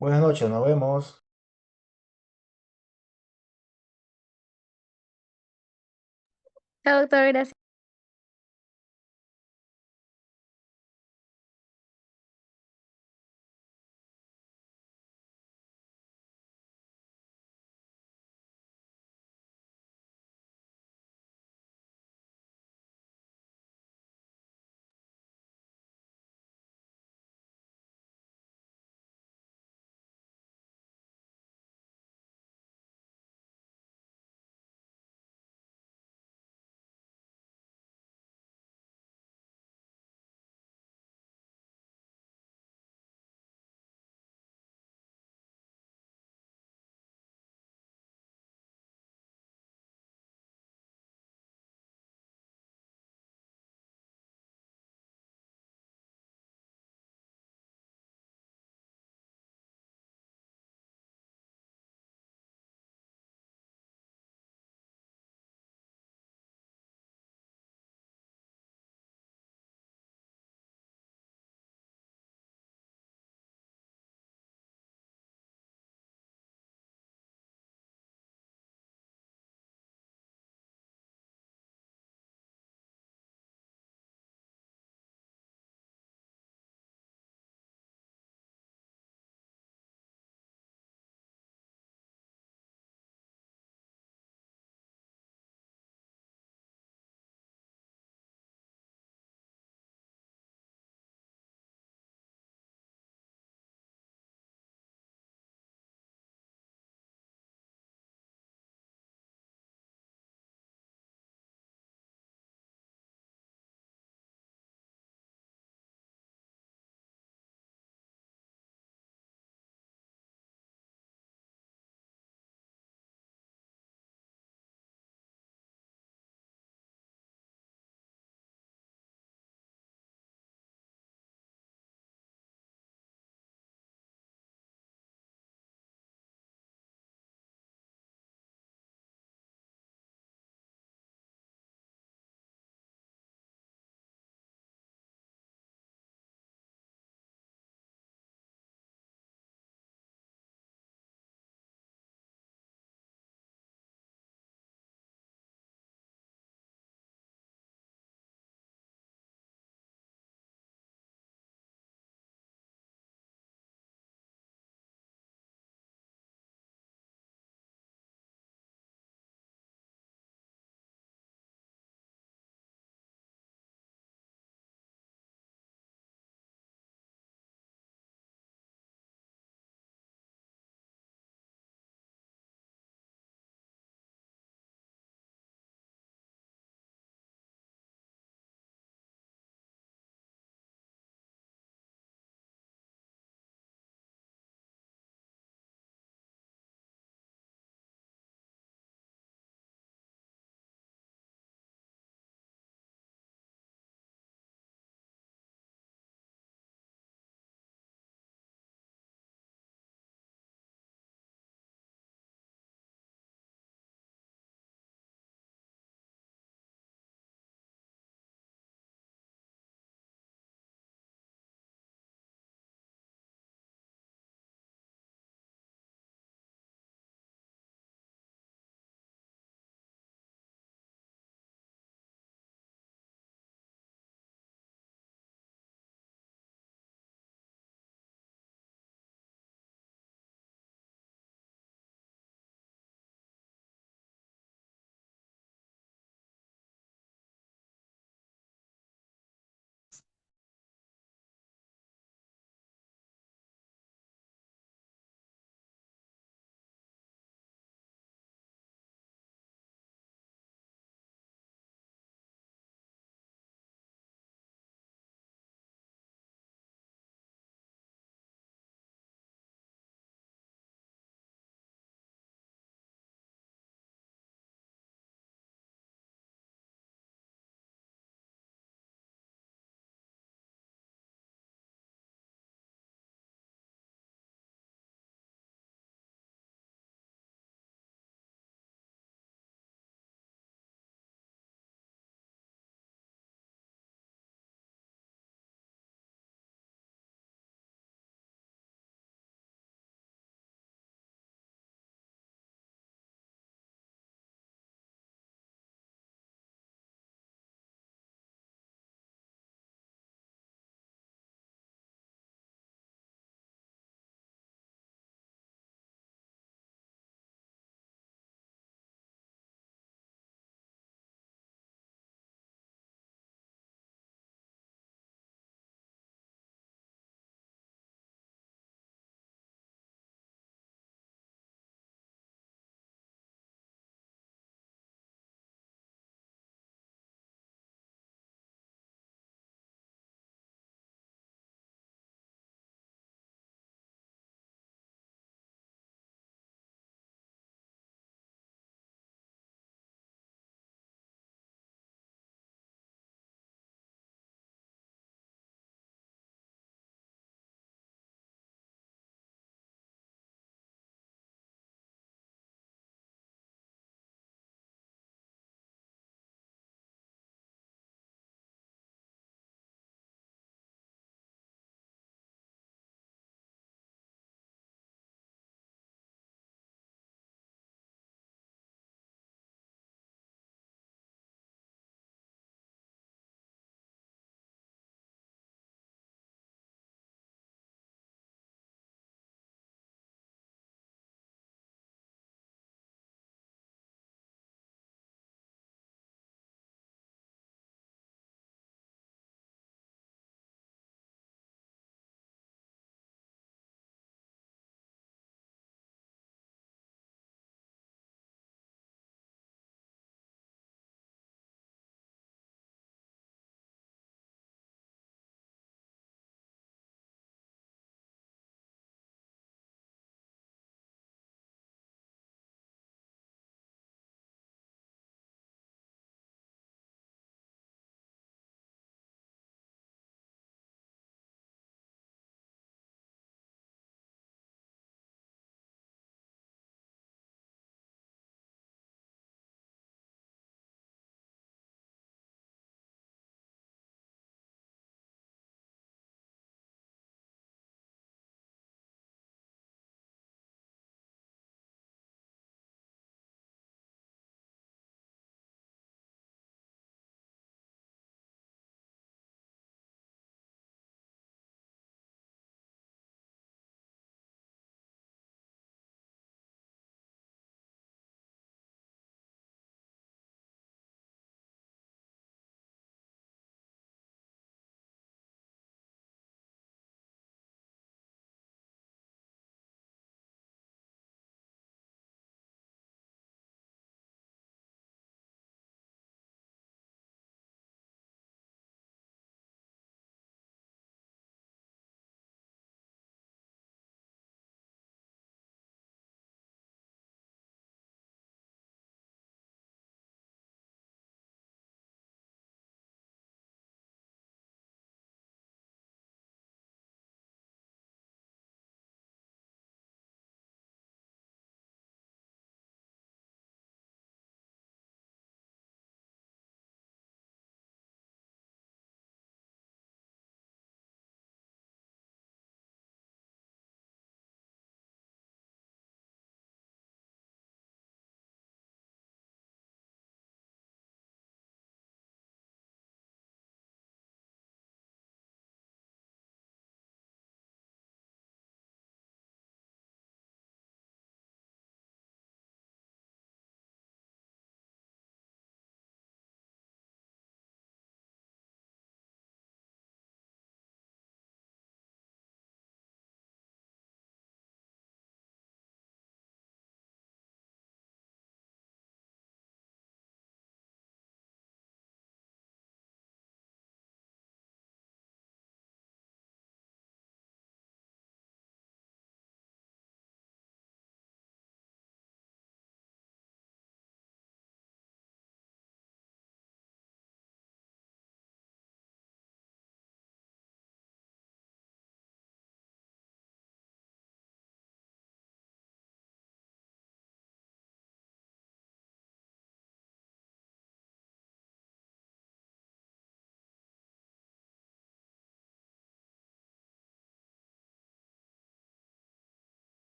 Buenas noches, nos vemos. Chao, doctor, gracias.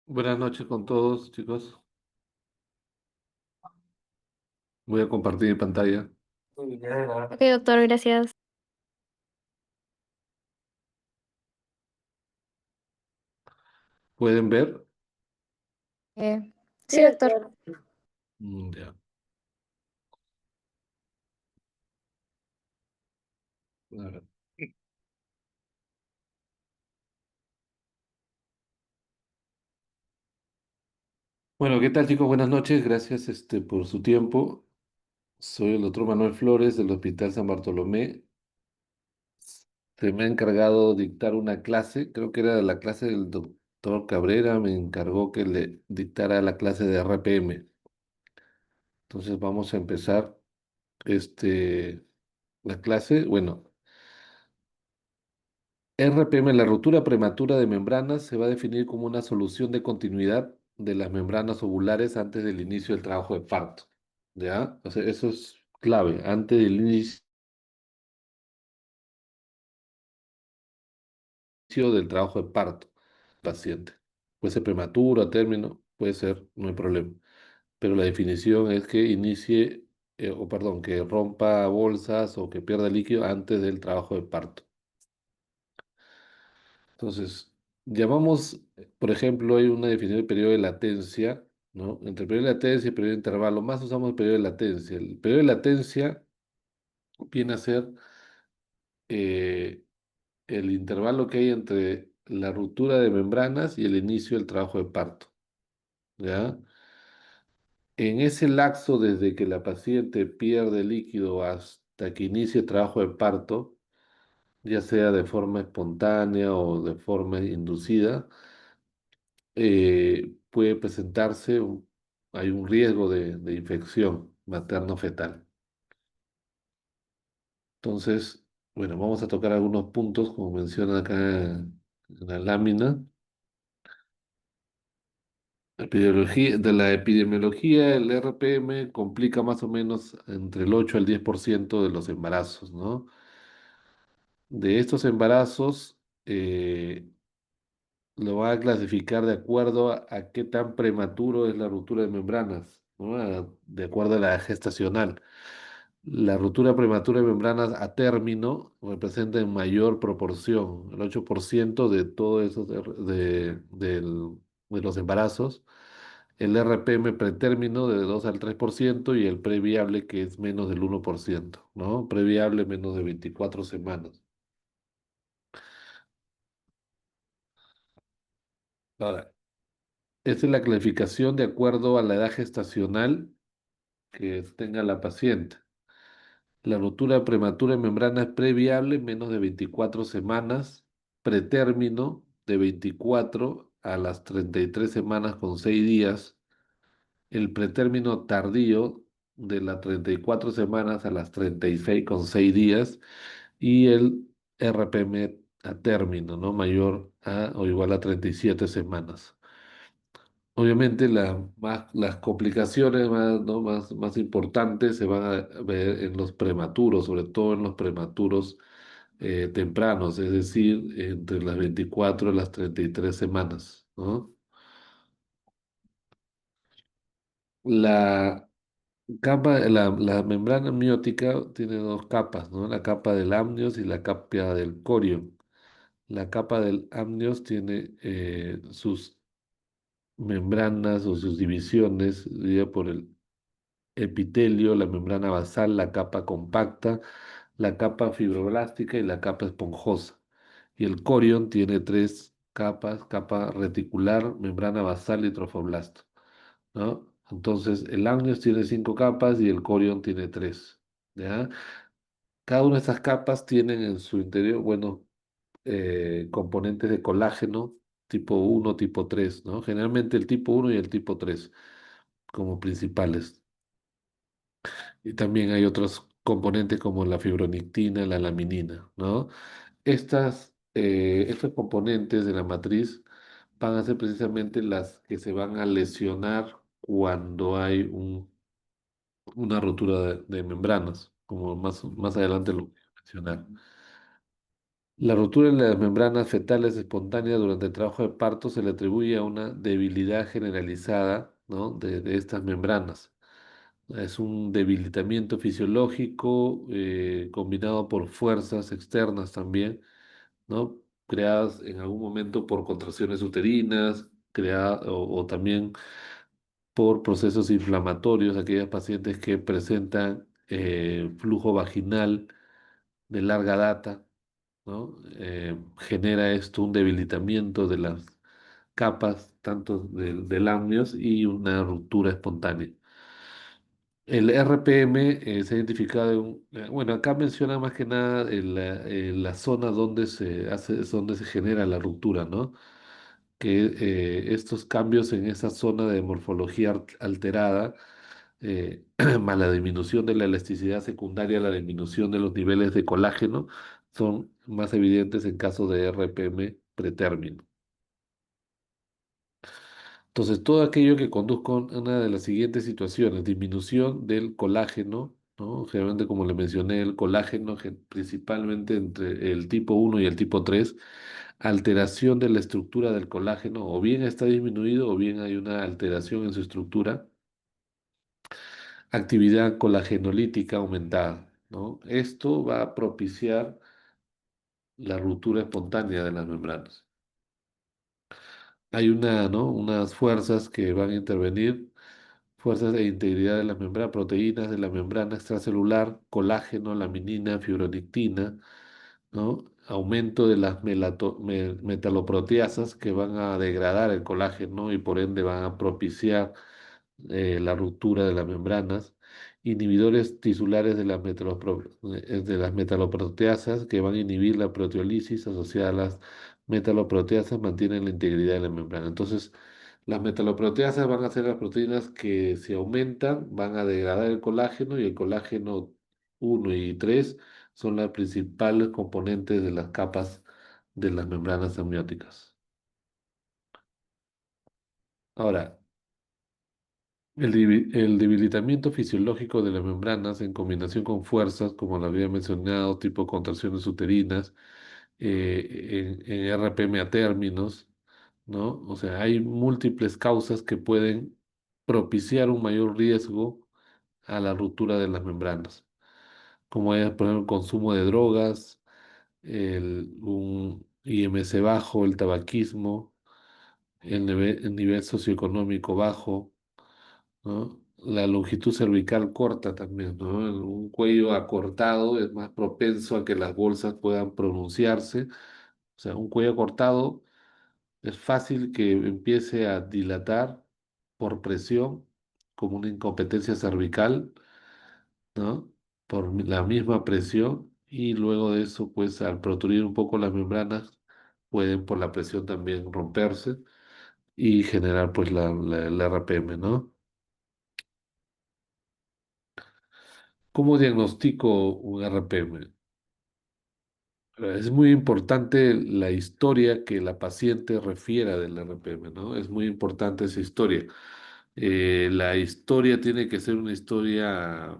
Buenas noches con todos, chicos. Voy a compartir mi pantalla. Ok, doctor, gracias. ¿Pueden ver? Sí, doctor. Ya. A ver. Bueno, ¿qué tal, chicos? Buenas noches. Gracias, por su tiempo. Soy el doctor Manuel Flores del Hospital San Bartolomé. Se me ha encargado dictar una clase, creo que era la clase del doctor Cabrera, me encargó que le dictara la clase de RPM. Entonces vamos a empezar la clase. Bueno, RPM, la ruptura prematura de membranas, se va a definir como una solución de continuidad de las membranas ovulares antes del inicio del trabajo de parto. ¿Ya? O sea, eso es clave, antes del inicio del trabajo de parto paciente. Puede ser prematuro, a término, puede ser, no hay problema. Pero la definición es que inicie, o perdón, que rompa bolsas o que pierda líquido antes del trabajo de parto. Entonces, llamamos, por ejemplo, hay una definición de periodo de latencia, ¿no? Entre periodo de latencia y periodo de intervalo, más usamos el periodo de latencia. El periodo de latencia viene a ser eh, el intervalo que hay entre la ruptura de membranas y el inicio del trabajo de parto, ¿ya? En ese lapso, desde que la paciente pierde líquido hasta que inicie el trabajo de parto, ya sea de forma espontánea o de forma inducida, puede presentarse, hay un riesgo de infección materno-fetal. Entonces, bueno, vamos a tocar algunos puntos, como menciona acá en la lámina. De la epidemiología, el RPM complica más o menos entre el 8 al 10% de los embarazos, ¿no? De estos embarazos, lo va a clasificar de acuerdo a qué tan prematuro es la ruptura de membranas, ¿no? De acuerdo a la edad gestacional. La ruptura prematura de membranas a término representa en mayor proporción, el 8% de todos esos de los embarazos. El RPM pretérmino de 2 al 3% y el previable que es menos del 1%, ¿no? Previable menos de 24 semanas. Ahora, esta es la clasificación de acuerdo a la edad gestacional que tenga la paciente. La ruptura prematura de membrana es previable menos de 24 semanas, pretérmino de 24 a las 33 semanas con 6 días, el pretérmino tardío de las 34 semanas a las 36 con 6 días y el RPM a término, ¿no? Mayor a o igual a 37 semanas. Obviamente las complicaciones más, ¿no? más importantes se van a ver en los prematuros, sobre todo en los prematuros tempranos, es decir, entre las 24 y las 33 semanas, ¿no? La la membrana amniótica tiene dos capas, ¿no? La capa del amnios y la capa del corion. La capa del amnios tiene sus membranas o sus divisiones divididas por el epitelio, la membrana basal, la capa compacta, la capa fibroblástica y la capa esponjosa. Y el corion tiene tres capas, capa reticular, membrana basal y trofoblasto, ¿no? Entonces, el amnios tiene cinco capas y el corion tiene tres, ¿ya? Cada una de esas capas tienen en su interior, bueno, componentes de colágeno tipo uno tipo 3, ¿no? Generalmente el tipo uno y el tipo 3 como principales. Y también hay otros componentes como la fibronectina, la laminina, ¿no? Estos componentes de la matriz van a ser precisamente las que se van a lesionar cuando hay una rotura de membranas, como más adelante lo voy a mencionar. La ruptura en las membranas fetales espontáneas durante el trabajo de parto se le atribuye a una debilidad generalizada, ¿no? de estas membranas. Es un debilitamiento fisiológico combinado por fuerzas externas también, ¿no? Creadas en algún momento por contracciones uterinas, o también por procesos inflamatorios, aquellas pacientes que presentan flujo vaginal de larga data, ¿no? Genera esto un debilitamiento de las capas, tanto del amnios y una ruptura espontánea. El RPM se ha identificado bueno, acá menciona más que nada la zona donde se hace, es donde se genera la ruptura, ¿no? Que estos cambios en esa zona de morfología alterada, más la disminución de la elasticidad secundaria, la disminución de los niveles de colágeno, son más evidentes en caso de RPM pretérmino. Entonces, todo aquello que conduzca a una de las siguientes situaciones, disminución del colágeno, ¿no? Generalmente, como le mencioné, el colágeno principalmente entre el tipo 1 y el tipo 3, alteración de la estructura del colágeno, o bien está disminuido o bien hay una alteración en su estructura, actividad colagenolítica aumentada, ¿no? Esto va a propiciar la ruptura espontánea de las membranas. Hay ¿no? unas fuerzas que van a intervenir, fuerzas de integridad de la membrana, proteínas de la membrana extracelular, colágeno, laminina, fibronectina, ¿no? Aumento de las metaloproteasas que van a degradar el colágeno y por ende van a propiciar la ruptura de las membranas, inhibidores tisulares de las metaloproteasas que van a inhibir la proteólisis asociada a las metaloproteasas, mantienen la integridad de la membrana. Entonces, las metaloproteasas van a ser las proteínas que si aumentan van a degradar el colágeno y el colágeno 1 y 3 son las principales componentes de las capas de las membranas amnióticas. Ahora, el debilitamiento fisiológico de las membranas en combinación con fuerzas, como lo había mencionado, tipo contracciones uterinas, en RPM a términos, ¿no? O sea, hay múltiples causas que pueden propiciar un mayor riesgo a la ruptura de las membranas, como es, por ejemplo, el consumo de drogas, un IMC bajo, el tabaquismo, el nivel socioeconómico bajo, ¿no? La longitud cervical corta también, ¿no? Un cuello acortado es más propenso a que las bolsas puedan pronunciarse. O sea, un cuello acortado es fácil que empiece a dilatar por presión, como una incompetencia cervical, ¿no? Por la misma presión y luego de eso, pues al protruir un poco las membranas, pueden por la presión también romperse y generar pues la RPM, ¿no? ¿Cómo diagnostico un RPM? Es muy importante la historia que la paciente refiera del RPM, ¿no? Es muy importante esa historia. La historia tiene que ser una historia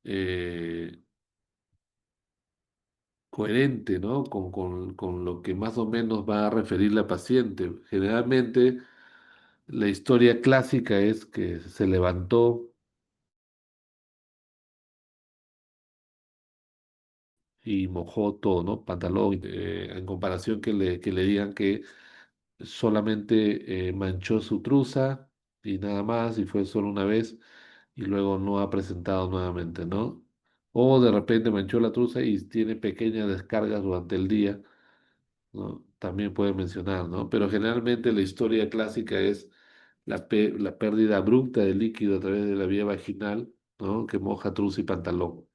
eh, coherente, ¿no? Con lo que más o menos va a referir la paciente. Generalmente, la historia clásica es que se levantó y mojó todo, ¿no? Pantalón, en comparación que le digan que solamente manchó su truza y nada más, y fue solo una vez, y luego no ha presentado nuevamente, ¿no? O de repente manchó la truza y tiene pequeñas descargas durante el día, ¿no? También puede mencionar, ¿no? Pero generalmente la historia clásica es la pérdida abrupta de líquido a través de la vía vaginal, ¿no? Que moja truza y pantalón.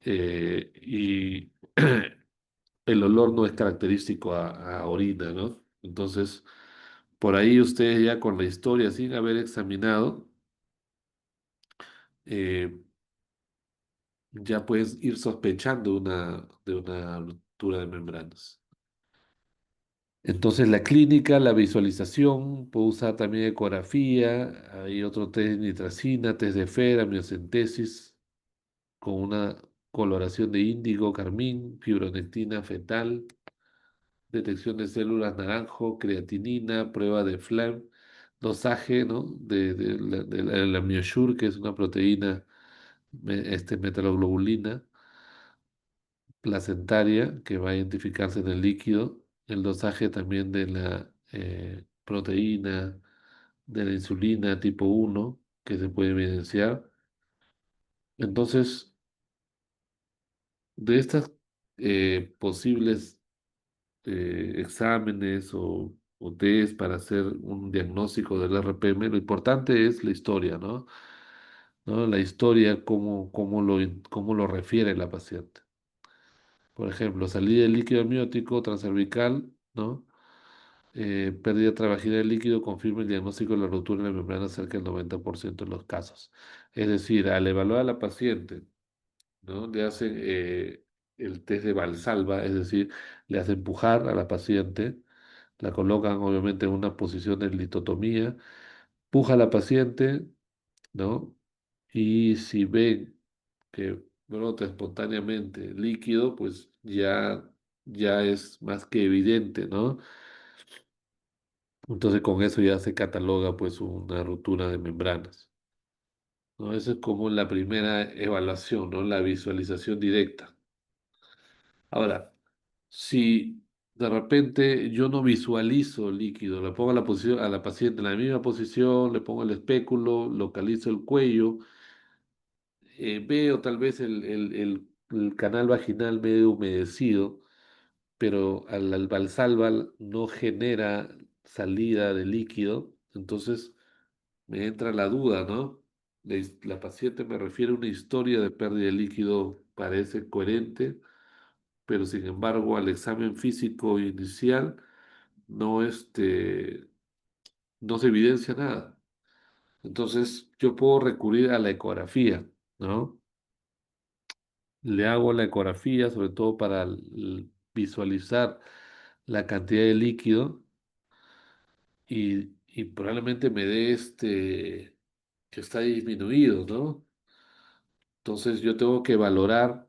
Y el olor no es característico a orina, ¿no? Entonces, por ahí ustedes ya con la historia, sin haber examinado, eh, ya puedes ir sospechando de una ruptura de membranas. Entonces, la clínica, la visualización, puedo usar también ecografía, hay otro test de nitracina, test de Fer, amniocentesis, con coloración de índigo, carmín, fibronectina fetal, detección de células naranjo, creatinina, prueba de Flemm, dosaje, ¿no? La Miosure, que es una proteína metaloglobulina placentaria que va a identificarse en el líquido, el dosaje también de la proteína de la insulina tipo 1 que se puede evidenciar. Entonces, de estas posibles exámenes o test para hacer un diagnóstico del RPM, lo importante es la historia, ¿no? ¿No? La historia, cómo lo refiere la paciente. Por ejemplo, salida de líquido amniótico transcervical, ¿no? Pérdida trabajina del líquido confirma el diagnóstico de la ruptura de la membrana cerca del 90% de los casos. Es decir, al evaluar a la paciente, ¿no? Le hacen el test de Valsalva, es decir, le hacen empujar a la paciente, la colocan obviamente en una posición de litotomía, puja a la paciente, ¿no? Y si ven que brota espontáneamente líquido, pues ya es más que evidente, ¿no? Entonces con eso ya se cataloga pues una ruptura de membranas, ¿no? Esa es como la primera evaluación, ¿no? La visualización directa. Ahora, si de repente yo no visualizo líquido, le pongo a la paciente en la misma posición, le pongo el espéculo, localizo el cuello, veo tal vez el canal vaginal medio humedecido, pero al Valsalva no genera salida de líquido, entonces me entra la duda, ¿no? La paciente me refiere a una historia de pérdida de líquido, parece coherente, pero sin embargo al examen físico inicial no, no se evidencia nada. Entonces yo puedo recurrir a la ecografía, ¿no? Le hago la ecografía, sobre todo para visualizar la cantidad de líquido y probablemente me dé que está disminuido, ¿no? Entonces yo tengo que valorar,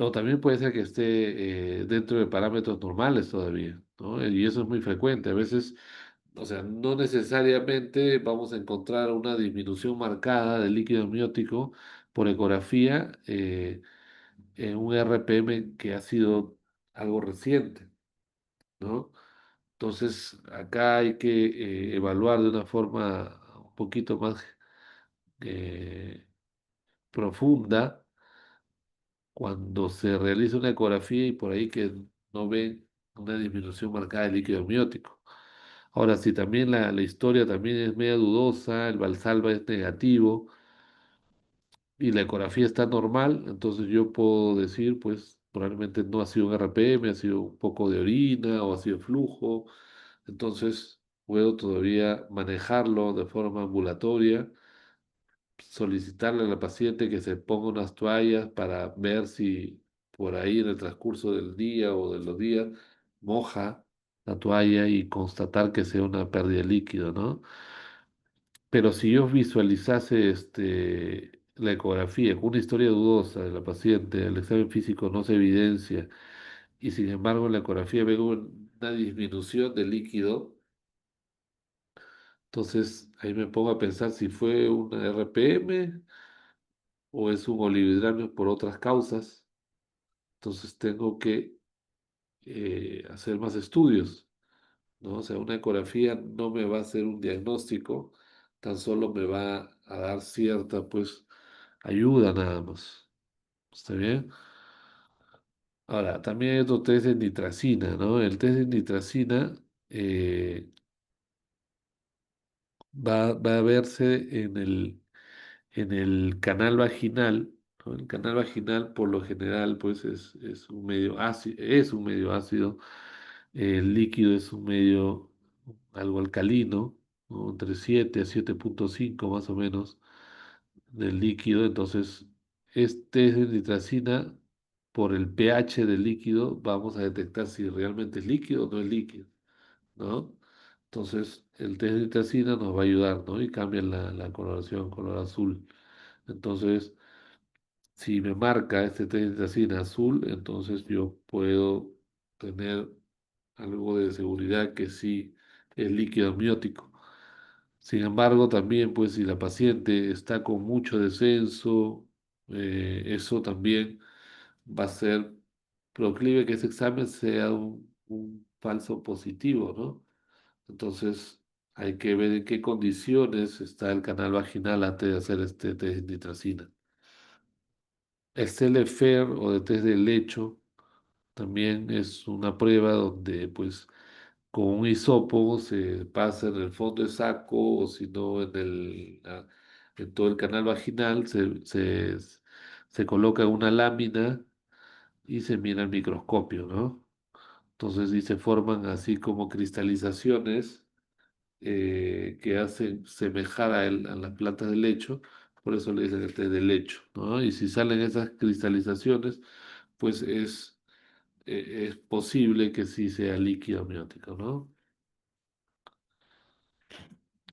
o también puede ser que esté dentro de parámetros normales todavía, ¿no? Y eso es muy frecuente. A veces, o sea, no necesariamente vamos a encontrar una disminución marcada del líquido amniótico por ecografía en un RPM que ha sido algo reciente, ¿no? Entonces, acá hay que evaluar de una forma un poquito más eh, profunda cuando se realiza una ecografía y por ahí que no ven una disminución marcada del líquido amniótico. Ahora, si también la historia también es media dudosa, el Valsalva es negativo y la ecografía está normal, entonces yo puedo decir, pues probablemente no ha sido un RPM, ha sido un poco de orina o ha sido flujo, entonces puedo todavía manejarlo de forma ambulatoria, solicitarle a la paciente que se ponga unas toallas para ver si por ahí en el transcurso del día o de los días moja la toalla y constatar que sea una pérdida de líquido, ¿no? Pero si yo visualizase la ecografía con una historia dudosa de la paciente, el examen físico no se evidencia y sin embargo en la ecografía veo una disminución de líquido, entonces ahí me pongo a pensar si fue una RPM o es un olividramio por otras causas. Entonces tengo que hacer más estudios, ¿no? O sea, una ecografía no me va a hacer un diagnóstico, tan solo me va a dar cierta, pues, ayuda nada más. ¿Está bien? Ahora, también hay otro test de nitracina, ¿no? El test de nitracina va a verse en el canal vaginal, ¿no? El canal vaginal por lo general pues es un medio ácido, es un medio ácido, el líquido es un medio algo alcalino, ¿no? Entre 7 a 7,5 más o menos del líquido, entonces este es de nitracina, por el pH del líquido vamos a detectar si realmente es líquido o no es líquido, ¿no? Entonces, el test de nitracina nos va a ayudar, ¿no? Y cambia la coloración, color azul. Entonces, Si me marca este test de azul, entonces yo puedo tener algo de seguridad que sí es líquido amniótico. Sin embargo, también, pues, si la paciente está con mucho descenso, eso también va a ser proclive que ese examen sea un falso positivo, ¿no? Entonces, hay que ver en qué condiciones está el canal vaginal antes de hacer este test de nitracina. El CLFER o de test de lecho también es una prueba donde, pues, con un hisopo se pasa en el fondo del saco o si no en todo el canal vaginal, se coloca una lámina y se mira al microscopio, ¿no? Entonces, y se forman así como cristalizaciones que hacen semejar a las plantas de lecho, por eso le dicen el té de lecho, ¿no? Y si salen esas cristalizaciones, pues es posible que sí sea líquido amniótico, ¿no?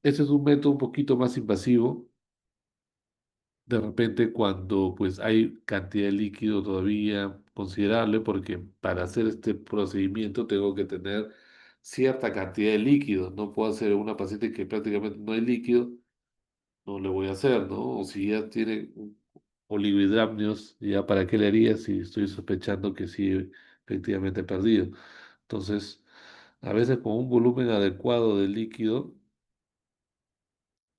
Ese es un método un poquito más invasivo. De repente cuando pues hay cantidad de líquido todavía considerable, porque para hacer este procedimiento tengo que tener cierta cantidad de líquido. No puedo hacer una paciente que prácticamente no hay líquido, no le voy a hacer, ¿no? O si ya tiene oligohidramnios, ya para qué le haría si estoy sospechando que sí efectivamente he perdido. Entonces, a veces con un volumen adecuado de líquido,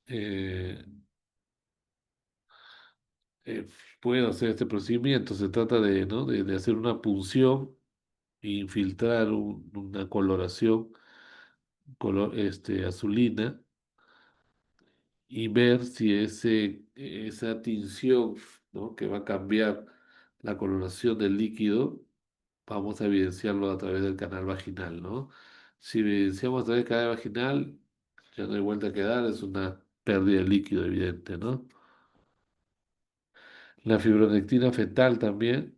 eh, eh, puedo hacer este procedimiento. Se trata de, ¿no? de hacer una punción e infiltrar una coloración azulina y ver si esa tinción, ¿no? que va a cambiar la coloración del líquido, vamos a evidenciarlo a través del canal vaginal, ¿no? Si evidenciamos a través del canal vaginal, ya no hay vuelta que dar, es una pérdida de líquido evidente, ¿no? La fibronectina fetal también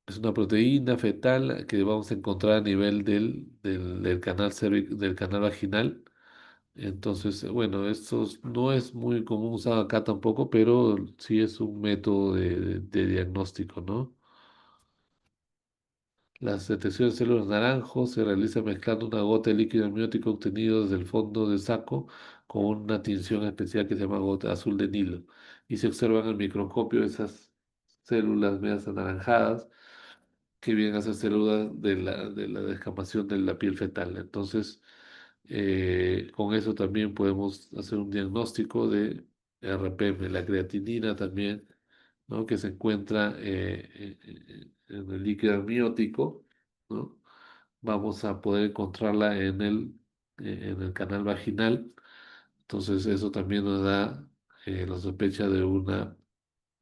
es una proteína fetal que vamos a encontrar a nivel del canal del canal vaginal. Entonces, bueno, no es muy común usado acá tampoco, pero sí es un método de diagnóstico, ¿no? La detección de células naranjos se realiza mezclando una gota de líquido amniótico obtenido desde el fondo del saco con una tinción especial que se llama gota azul de Nilo. Y se observan en el microscopio esas células medias anaranjadas que vienen a ser células de la descamación de la piel fetal. Entonces, con eso también podemos hacer un diagnóstico de RPM, la creatinina también, ¿no? que se encuentra en el líquido amniótico, ¿no? Vamos a poder encontrarla en el canal vaginal. Entonces, eso también nos da la sospecha de una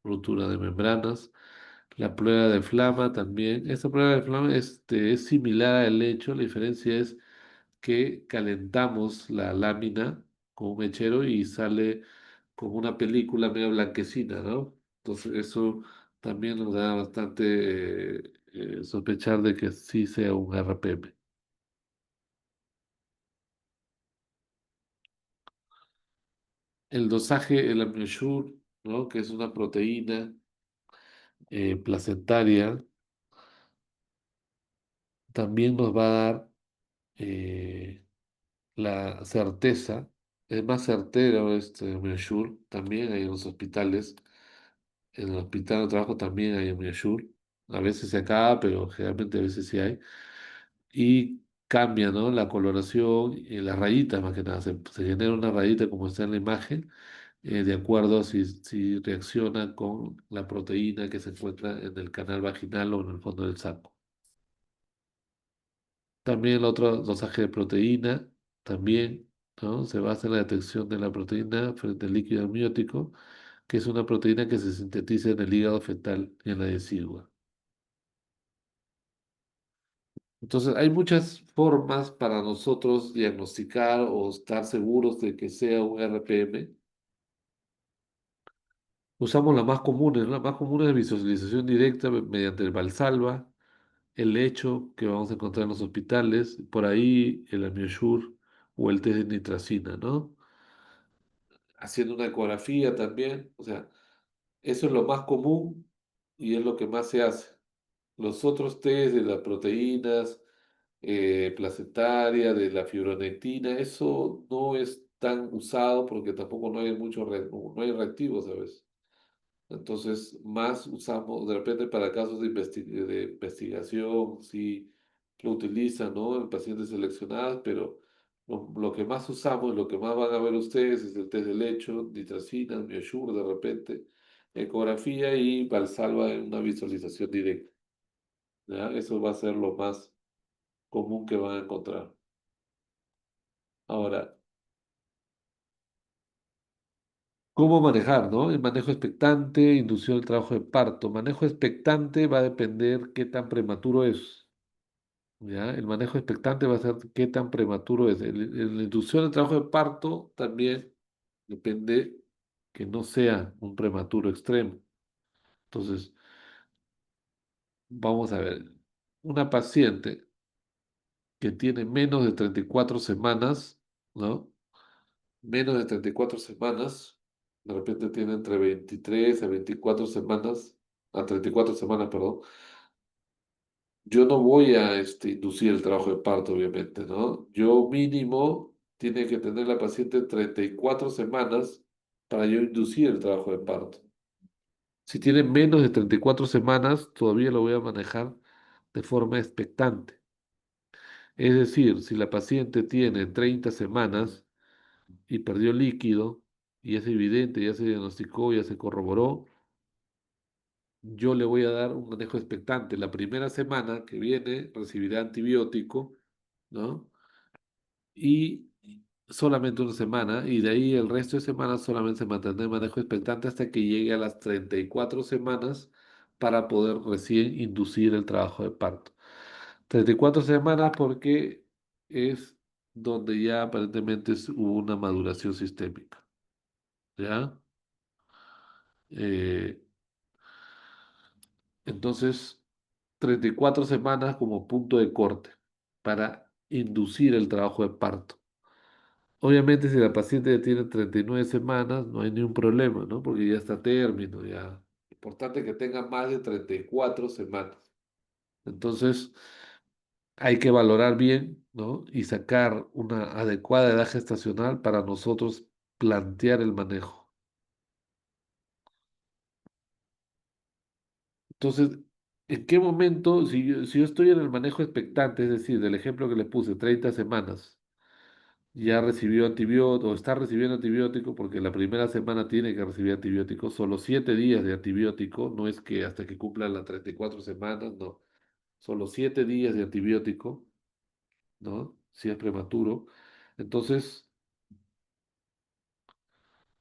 ruptura de membranas. La prueba de flama también. Esta prueba de flama es similar al hecho. La diferencia es que calentamos la lámina con un mechero y sale como una película medio blanquecina, ¿no? Entonces eso también nos da bastante sospechar de que sí sea un RPM. El dosaje, el amniosure, ¿no? Que es una proteína placentaria, también nos va a dar la certeza, es más certero este Omniasure, también hay en los hospitales, en el hospital de trabajo también hay Omniasure, a veces se acaba, pero generalmente a veces sí hay, y cambia, ¿no? La coloración y las rayitas más que nada, se genera una rayita como está en la imagen, de acuerdo a si reacciona con la proteína que se encuentra en el canal vaginal o en el fondo del saco. También el otro dosaje de proteína, también, ¿no? Se basa en la detección de la proteína frente al líquido amniótico, que es una proteína que se sintetiza en el hígado fetal y en la decidua. Entonces, hay muchas formas para nosotros diagnosticar o estar seguros de que sea un RPM. Usamos las más comunes, ¿no? Las más comunes de visualización directa mediante el Valsalva, el lecho que vamos a encontrar en los hospitales, por ahí el Amioshur o el test de nitracina, ¿no? haciendo una ecografía también. O sea, eso es lo más común y es lo que más se hace. Los otros test de las proteínas placentaria, de la fibronectina, eso no es tan usado porque tampoco no hay no hay reactivos, ¿sabes? Entonces, más usamos de repente para casos de investigación, sí lo utilizan, ¿no? En pacientes seleccionados, pero lo que más usamos, lo que más van a ver ustedes es el test de lecho, nitracina, Miosure de repente, ecografía y Valsalva en una visualización directa, ¿ya? Eso va a ser lo más común que van a encontrar. Ahora, ¿cómo manejar, no? El manejo expectante, inducción del trabajo de parto. Manejo expectante va a depender qué tan prematuro es, ¿ya? El manejo expectante va a ser qué tan prematuro es. La inducción del trabajo de parto también depende que no sea un prematuro extremo. Entonces, vamos a ver, una paciente que tiene menos de 34 semanas, ¿no? Menos de 34 semanas, de repente tiene entre 23 a 24 semanas, a 34 semanas, perdón. Yo no voy a inducir el trabajo de parto, obviamente, ¿no? Yo mínimo tiene que tener la paciente 34 semanas para yo inducir el trabajo de parto. Si tiene menos de 34 semanas, todavía lo voy a manejar de forma expectante. Es decir, si la paciente tiene 30 semanas, y perdió líquido, y es evidente, ya se diagnosticó, ya se corroboró, yo le voy a dar un manejo expectante. La primera semana que viene recibirá antibiótico, ¿no? Y solamente una semana, y de ahí el resto de semanas solamente se mantendrá en manejo expectante hasta que llegue a las 34 semanas para poder recién inducir el trabajo de parto. 34 semanas porque es donde ya aparentemente hubo una maduración sistémica, ¿ya? Eh, entonces, 34 semanas como punto de corte para inducir el trabajo de parto. Obviamente, si la paciente ya tiene 39 semanas, no hay ningún problema, ¿no? Porque ya está a término, ya. Importante que tenga más de 34 semanas. Entonces, hay que valorar bien, ¿no? Y sacar una adecuada edad gestacional para nosotros plantear el manejo. Entonces, ¿en qué momento, si yo estoy en el manejo expectante, es decir, del ejemplo que le puse, 30 semanas, ya recibió antibiótico o está recibiendo antibiótico porque la primera semana tiene que recibir antibiótico, solo 7 días de antibiótico, no es que hasta que cumplan las 34 semanas, no, solo 7 días de antibiótico, ¿no? Si es prematuro. Entonces,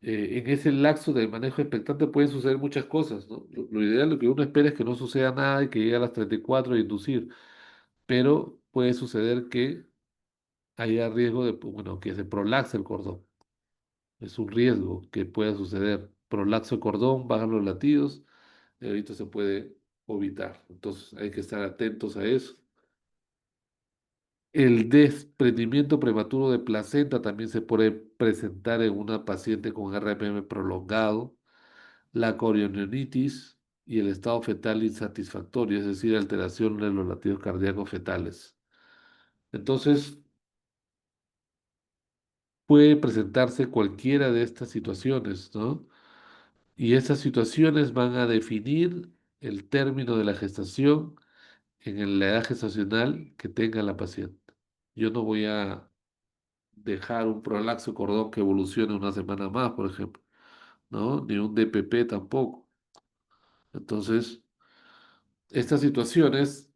en ese lapso del manejo expectante pueden suceder muchas cosas, ¿no? Lo ideal, lo que uno espera es que no suceda nada y que llegue a las 34 y inducir, pero puede suceder que haya riesgo de, pues, bueno, que se prolaxe el cordón. Es un riesgo que pueda suceder. Prolaxo el cordón, bajan los latidos, el bebito se puede evitar. Entonces hay que estar atentos a eso. El desprendimiento prematuro de placenta también se puede presentar en una paciente con RPM prolongado, la corionionitis y el estado fetal insatisfactorio, es decir, alteración de los latidos cardíacos fetales. Entonces, puede presentarse cualquiera de estas situaciones, ¿no? Y esas situaciones van a definir el término de la gestación en la edad gestacional que tenga la paciente. Yo no voy a dejar un prolaxo cordón que evolucione una semana más, por ejemplo, ¿no? Ni un DPP tampoco. Entonces, estas situaciones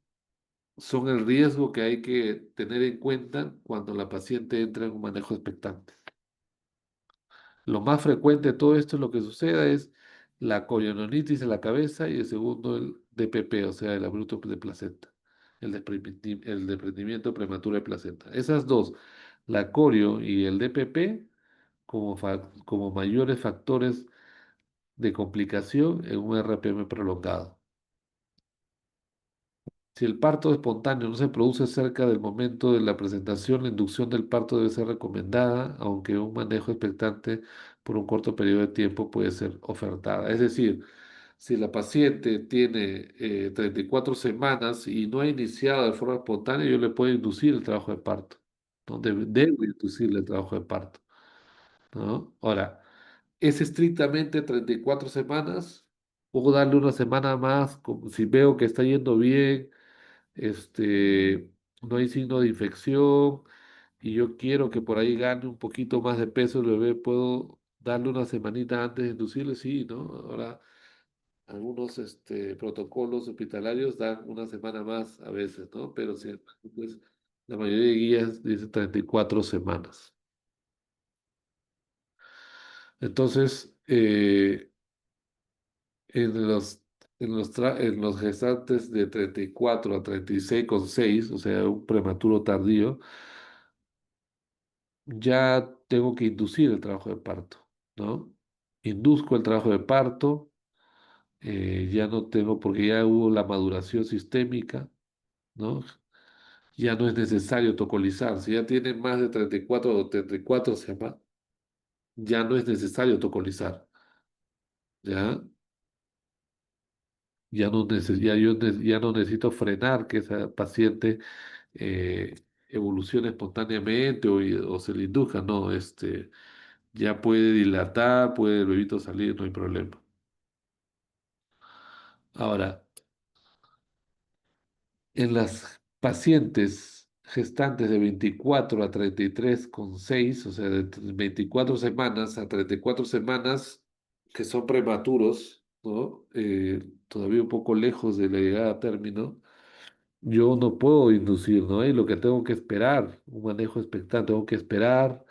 son el riesgo que hay que tener en cuenta cuando la paciente entra en un manejo expectante. Lo más frecuente de todo esto, lo que suceda es la corionitis en la cabeza y el segundo el DPP, o sea, el abrupto de placenta, el desprendimiento prematuro de placenta. Esas dos, la corio y el DPP, como mayores factores de complicación en un RPM prolongado. Si el parto espontáneo no se produce cerca del momento de la presentación, la inducción del parto debe ser recomendada, aunque un manejo expectante por un corto periodo de tiempo puede ser ofertada. Es decir, si la paciente tiene 34 semanas y no ha iniciado de forma espontánea, yo le puedo inducir el trabajo de parto, ¿no? Debo inducirle el trabajo de parto, ¿no? Ahora, ¿es estrictamente 34 semanas? Puedo darle una semana más, si veo que está yendo bien, no hay signo de infección y yo quiero que por ahí gane un poquito más de peso el bebé, ¿puedo darle una semanita antes de inducirle? Sí, ¿no? Ahora, algunos protocolos hospitalarios dan una semana más a veces, ¿no? Pero sí, pues, la mayoría de guías dice 34 semanas. Entonces, en en los gestantes de 34 a 36,6, o sea, un prematuro tardío, ya tengo que inducir el trabajo de parto, ¿no? Induzco el trabajo de parto, ya no tengo, porque ya hubo la maduración sistémica, ¿no? Ya no es necesario tocolizar. Si ya tiene más de 34 o 34 semanas, ya no es necesario tocolizar, ¿ya? Ya no necesito frenar que esa paciente eh, evolucione espontáneamente o se le induzca, no, ya puede dilatar, puede el bebito salir, no hay problema. Ahora, en las pacientes gestantes de 24 a 33,6, o sea, de 24 semanas a 34 semanas, que son prematuros, ¿no? Todavía un poco lejos de la llegada a término, yo no puedo inducir, ¿no? Y lo que tengo que esperar, un manejo expectante, tengo que esperar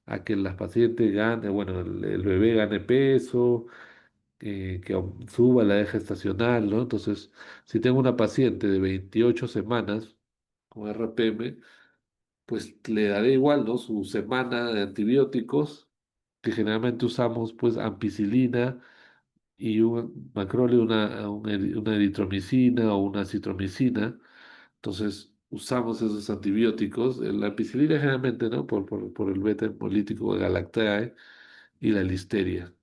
a que la paciente gane, bueno, el bebé gane peso, suba la edad gestacional, ¿no? Entonces, si tengo una paciente de 28 semanas con RPM, pues le daré igual, ¿no? Su semana de antibióticos, que generalmente usamos, pues, ampicilina y un macrole, una eritromicina o una citromicina. Entonces, usamos esos antibióticos, la ampicilina generalmente, ¿no? Por el beta hemolítico de Galactae y la listeria.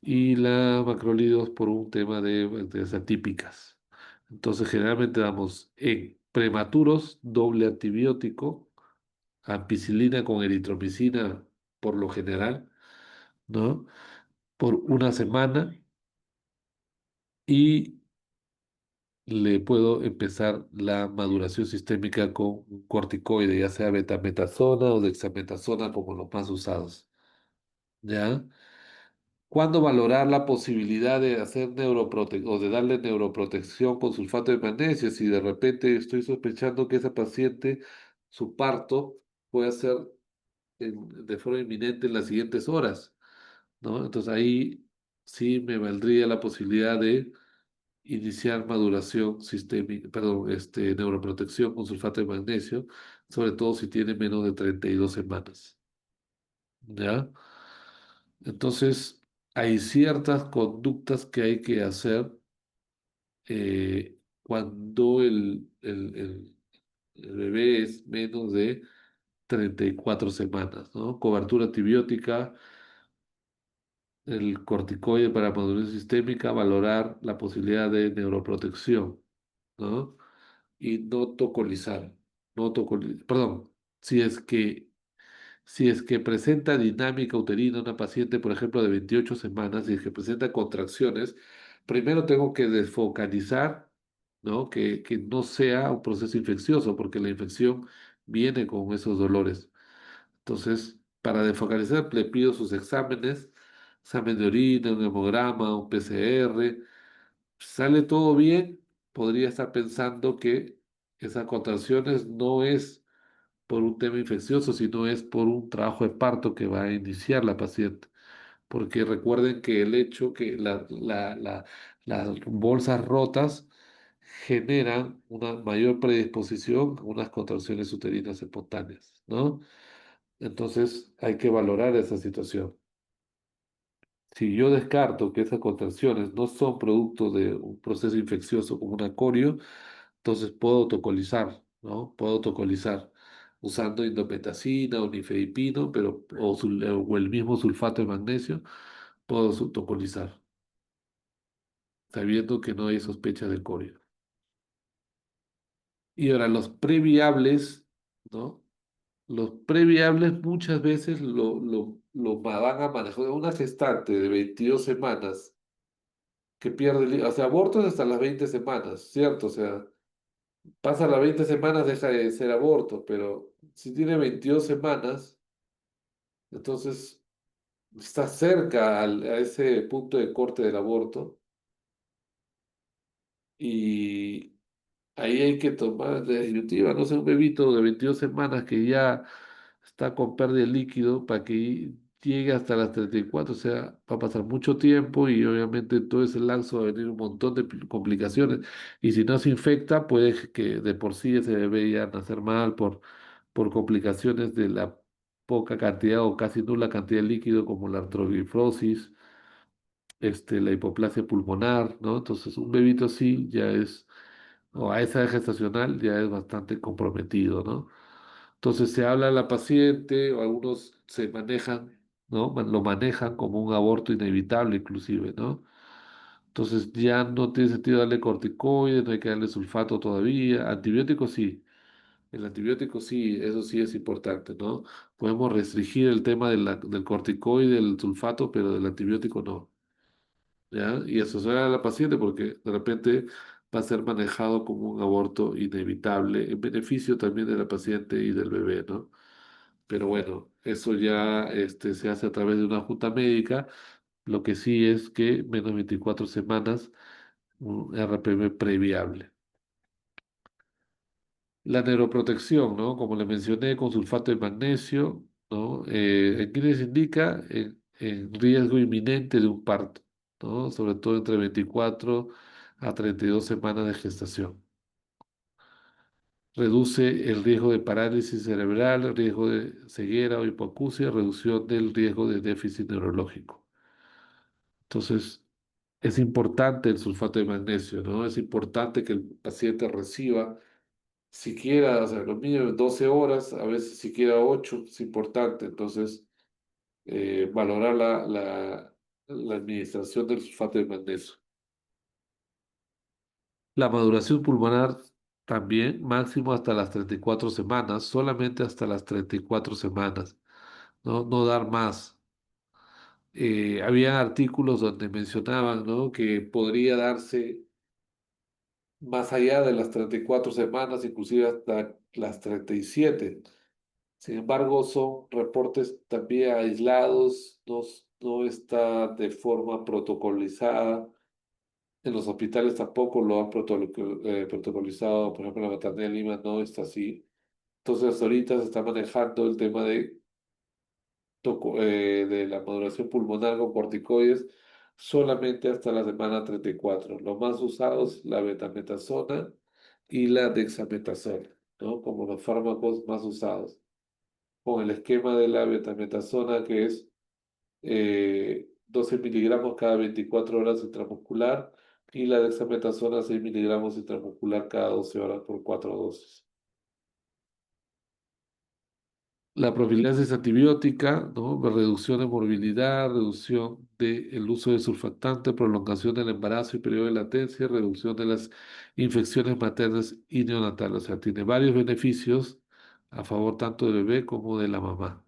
Y la macrolidos por un tema de bacterias atípicas. Entonces, generalmente damos en prematuros doble antibiótico, ampicilina con eritromicina por lo general, ¿no? Por una semana y le puedo empezar la maduración sistémica con un corticoide, ya sea betametasona o dexametasona como los más usados, ¿ya? ¿Cuándo valorar la posibilidad de hacer o de darle neuroprotección con sulfato de magnesio? Si de repente estoy sospechando que esa paciente, su parto puede ser de forma inminente en las siguientes horas, ¿no? Entonces ahí sí me valdría la posibilidad de iniciar maduración sistémica, perdón, neuroprotección con sulfato de magnesio, sobre todo si tiene menos de 32 semanas, ¿ya? Entonces, hay ciertas conductas que hay que hacer cuando el bebé es menos de 34 semanas, ¿no? Cobertura antibiótica, el corticoide para maduración sistémica, valorar la posibilidad de neuroprotección, ¿no? Y no tocolizar, perdón, si es que si es que presenta dinámica uterina una paciente, por ejemplo, de 28 semanas, y es que presenta contracciones, primero tengo que desfocalizar, ¿no? Que no sea un proceso infeccioso, porque la infección viene con esos dolores. Entonces, para desfocalizar, le pido sus exámenes, examen de orina, un hemograma, un PCR. Sale todo bien, podría estar pensando que esas contracciones no es por un tema infeccioso, sino es por un trabajo de parto que va a iniciar la paciente. Porque recuerden que el hecho que las bolsas rotas generan una mayor predisposición a unas contracciones uterinas espontáneas, ¿no? Entonces hay que valorar esa situación. Si yo descarto que esas contracciones no son producto de un proceso infeccioso como una corio, entonces puedo tocolizar, ¿no? Puedo tocolizar. usando indometacina o nifedipino, pero, o el mismo sulfato de magnesio, puedo tocolizar, sabiendo que no hay sospecha de corio. Y ahora los previables, ¿no? Los previables muchas veces lo van a manejar. Una gestante de 22 semanas que pierde, o sea, abortos hasta las 20 semanas, ¿cierto? O sea, pasa las 20 semanas, deja de ser aborto, pero si tiene 22 semanas, entonces está cerca a ese punto de corte del aborto y ahí hay que tomar la disyuntiva, no sé, un bebito de 22 semanas que ya está con pérdida de líquido para que llegue hasta las 34, o sea, va a pasar mucho tiempo y obviamente en todo ese lapso va a venir un montón de complicaciones. Y si no se infecta, puede que de por sí ese bebé ya nacer mal por complicaciones de la poca cantidad o casi nula cantidad de líquido como la artrogriposis, la hipoplasia pulmonar, ¿no? Entonces un bebito así ya es o a esa edad gestacional ya es bastante comprometido, ¿no? Entonces se habla a la paciente o algunos se manejan, ¿no? Lo manejan como un aborto inevitable inclusive, ¿no? Entonces ya no tiene sentido darle corticoides, no hay que darle sulfato todavía, antibióticos sí, el antibiótico sí, eso sí es importante, ¿no? Podemos restringir el tema del corticoide, del sulfato, pero del antibiótico no. ¿Ya? Y asesorar a la paciente porque de repente va a ser manejado como un aborto inevitable en beneficio también de la paciente y del bebé, ¿no? Pero bueno, eso ya se hace a través de una junta médica. Lo que sí es que menos 24 semanas, un RPM previable. La neuroprotección, ¿no? Como le mencioné, con sulfato de magnesio, ¿no? ¿En quienes indica? En riesgo inminente de un parto, ¿no? Sobre todo entre 24 a 32 semanas de gestación. Reduce el riesgo de parálisis cerebral, riesgo de ceguera o hipoacusia, reducción del riesgo de déficit neurológico. Entonces, es importante el sulfato de magnesio, ¿no? Es importante que el paciente reciba siquiera, o sea, lo mínimo 12 horas, a veces siquiera 8 es importante. Entonces, valorar la administración del sulfato de magnesio. La maduración pulmonar también, máximo hasta las 34 semanas, solamente hasta las 34 semanas, no, no dar más. Había artículos donde mencionaban, ¿no? que podría darse más allá de las 34 semanas, inclusive hasta las 37. Sin embargo, son reportes también aislados, no, no está de forma protocolizada. En los hospitales tampoco lo han protocolizado, por ejemplo, la maternidad de Lima no está así. Entonces, ahorita se está manejando el tema de la maduración pulmonar con corticoides solamente hasta la semana 34. Lo más usados, la betametasona y la dexametasona, ¿no? Como los fármacos más usados con el esquema de la betametasona, que es 12 miligramos cada 24 horas intramuscular, y la dexametasona 6 miligramos intramuscular cada 12 horas por 4 dosis. La profilaxis antibiótica, ¿no? Reducción de morbilidad, reducción del uso de surfactante, prolongación del embarazo y periodo de latencia, reducción de las infecciones maternas y neonatales. O sea, tiene varios beneficios a favor tanto del bebé como de la mamá.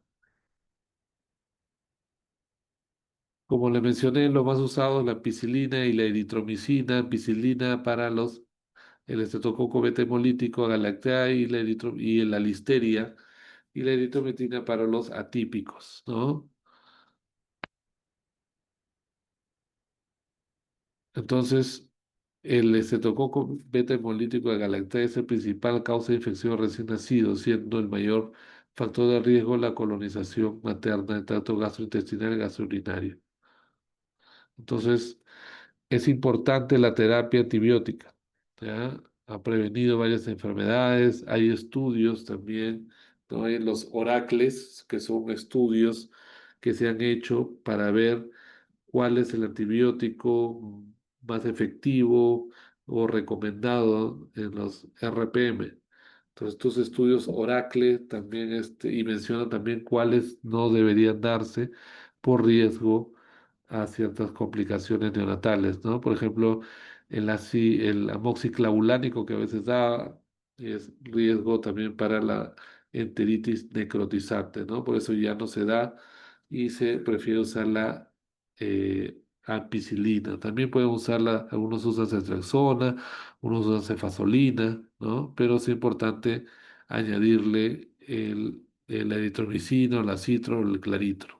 Como le mencioné, lo más usado es la ampicilina y la eritromicina, ampicilina para el estreptococo beta hemolítico, galactea y la listeria, y la eritromitina para los atípicos, ¿no? Entonces, el estreptococo beta hemolítico de galactea es el principal causa de infección recién nacido, siendo el mayor factor de riesgo la colonización materna del tracto gastrointestinal y gastrourinario. Entonces, es importante la terapia antibiótica, ¿ya? Ha prevenido varias enfermedades, hay estudios también, ¿no? Hay los oracles, que son estudios que se han hecho para ver cuál es el antibiótico más efectivo o recomendado en los RPM. Entonces, estos estudios Oracle también y mencionan también cuáles no deberían darse por riesgo a ciertas complicaciones neonatales, ¿no? Por ejemplo, el amoxiclavulánico que a veces da es riesgo también para la enteritis necrotizante, ¿no? Por eso ya no se da y se prefiere usar la ampicilina. También pueden usarla, algunos usan ceftriaxona, unos usan cefazolina, ¿no? Pero es importante añadirle la eritromicina, o la citro o el claritro.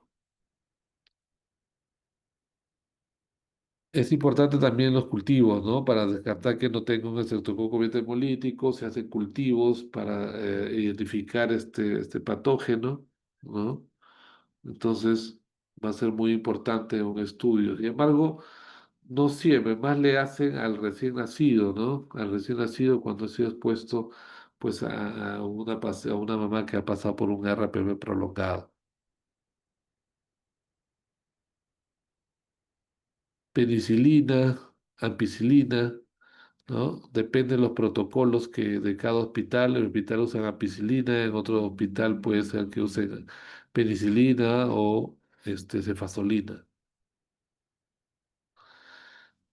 Es importante también los cultivos, ¿no? Para descartar que no tenga un estreptococo beta hemolítico, se hacen cultivos para identificar este patógeno, ¿no? Entonces va a ser muy importante un estudio. Sin embargo, no siempre, más le hacen al recién nacido, ¿no? Al recién nacido cuando ha sido expuesto pues a una mamá que ha pasado por un RPM prolongado. Penicilina, ampicilina, ¿no? Depende de los protocolos que de cada hospital. En el hospital usan ampicilina, en otro hospital puede ser que usen penicilina o cefazolina.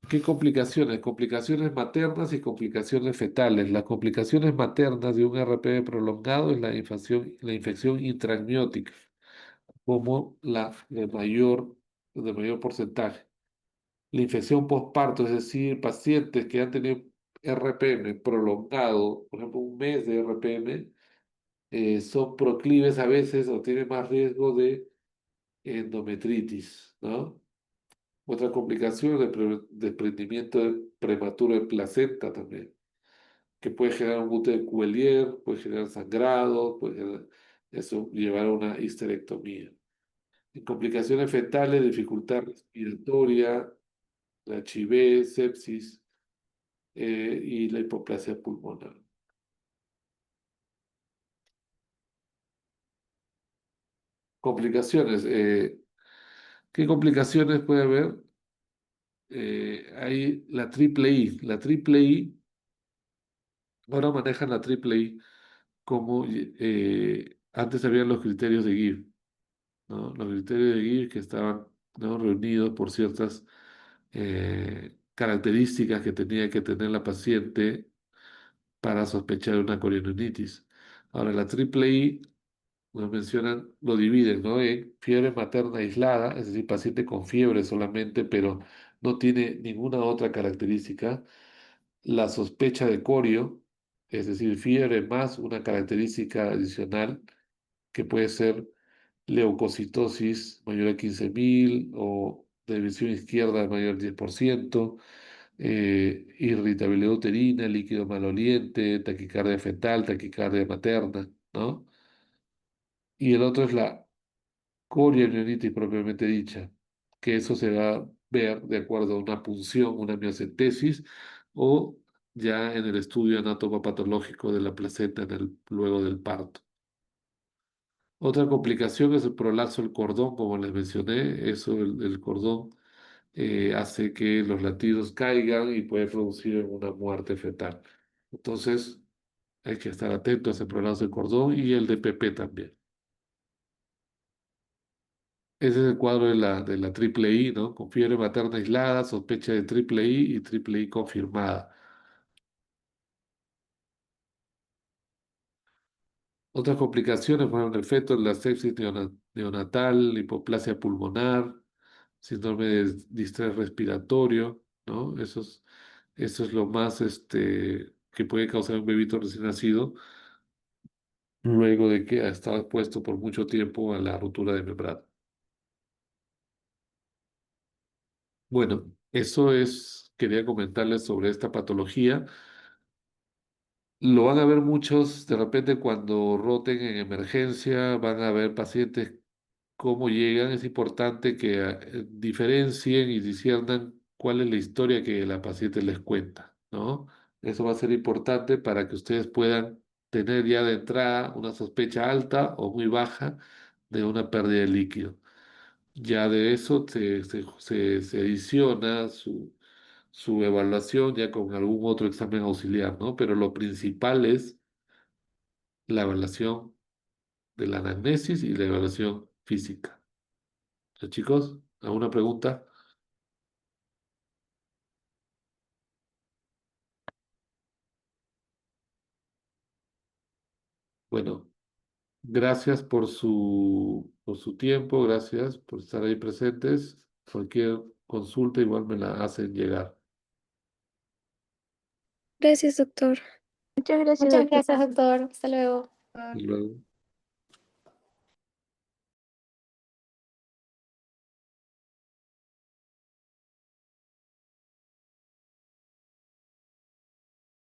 ¿Qué complicaciones? Complicaciones maternas y complicaciones fetales. Las complicaciones maternas de un RPE prolongado es la infección intramniótica, como la de mayor porcentaje. La infección postparto, es decir, pacientes que han tenido RPM prolongado, por ejemplo, un mes de RPM, son proclives a veces o tienen más riesgo de endometritis, ¿no? Otra complicación es el desprendimiento prematuro de placenta también, que puede generar un buto de Cuvier, puede generar sangrado, eso llevar a una histerectomía. En complicaciones fetales, dificultad respiratoria, la HIV, sepsis y la hipoplasia pulmonar. Complicaciones. ¿Qué complicaciones puede haber? Hay la triple I. La triple I, ahora manejan la triple I como antes habían los criterios de GIF, ¿no? Los criterios de GIF que estaban, ¿no?, reunidos por ciertas características que tenía que tener la paciente para sospechar una corionitis. Ahora, la triple I, nos mencionan, lo dividen, ¿no? En fiebre materna aislada, es decir, paciente con fiebre solamente, pero no tiene ninguna otra característica. La sospecha de corio, es decir, fiebre más una característica adicional que puede ser leucocitosis mayor a 15.000 o de visión izquierda mayor al 10%, irritabilidad uterina, líquido maloliente, taquicardia fetal, taquicardia materna, ¿no? Y el otro es la corionitis propiamente dicha, que eso se va a ver de acuerdo a una punción, una miocentesis o ya en el estudio anatomopatológico de la placenta luego del parto. Otra complicación es el prolapso del cordón, como les mencioné, el cordón hace que los latidos caigan y puede producir una muerte fetal. Entonces, hay que estar atento a ese prolapso del cordón y el DPP también. Ese es el cuadro de la triple I, ¿no? Con fiebre materna aislada, sospecha de triple I y triple I confirmada. Otras complicaciones fueron el feto, la sepsis neonatal, hipoplasia pulmonar, síndrome de distrés respiratorio, ¿no? Eso es lo más que puede causar un bebito recién nacido luego de que ha estado expuesto por mucho tiempo a la rotura de membrana. Bueno, quería comentarles sobre esta patología. Lo van a ver muchos, de repente cuando roten en emergencia, van a ver pacientes cómo llegan. Es importante que diferencien y disciernan cuál es la historia que la paciente les cuenta, ¿no? Eso va a ser importante para que ustedes puedan tener ya de entrada una sospecha alta o muy baja de una pérdida de líquido. Ya de eso se adiciona su evaluación ya con algún otro examen auxiliar, ¿no? Pero lo principal es la evaluación de la anamnesis y la evaluación física. ¿Ya, chicos? ¿Alguna pregunta? Bueno, gracias por su tiempo, gracias por estar ahí presentes. Cualquier consulta igual me la hacen llegar. Gracias, doctor. Muchas gracias, doctor. Hasta luego. Y luego-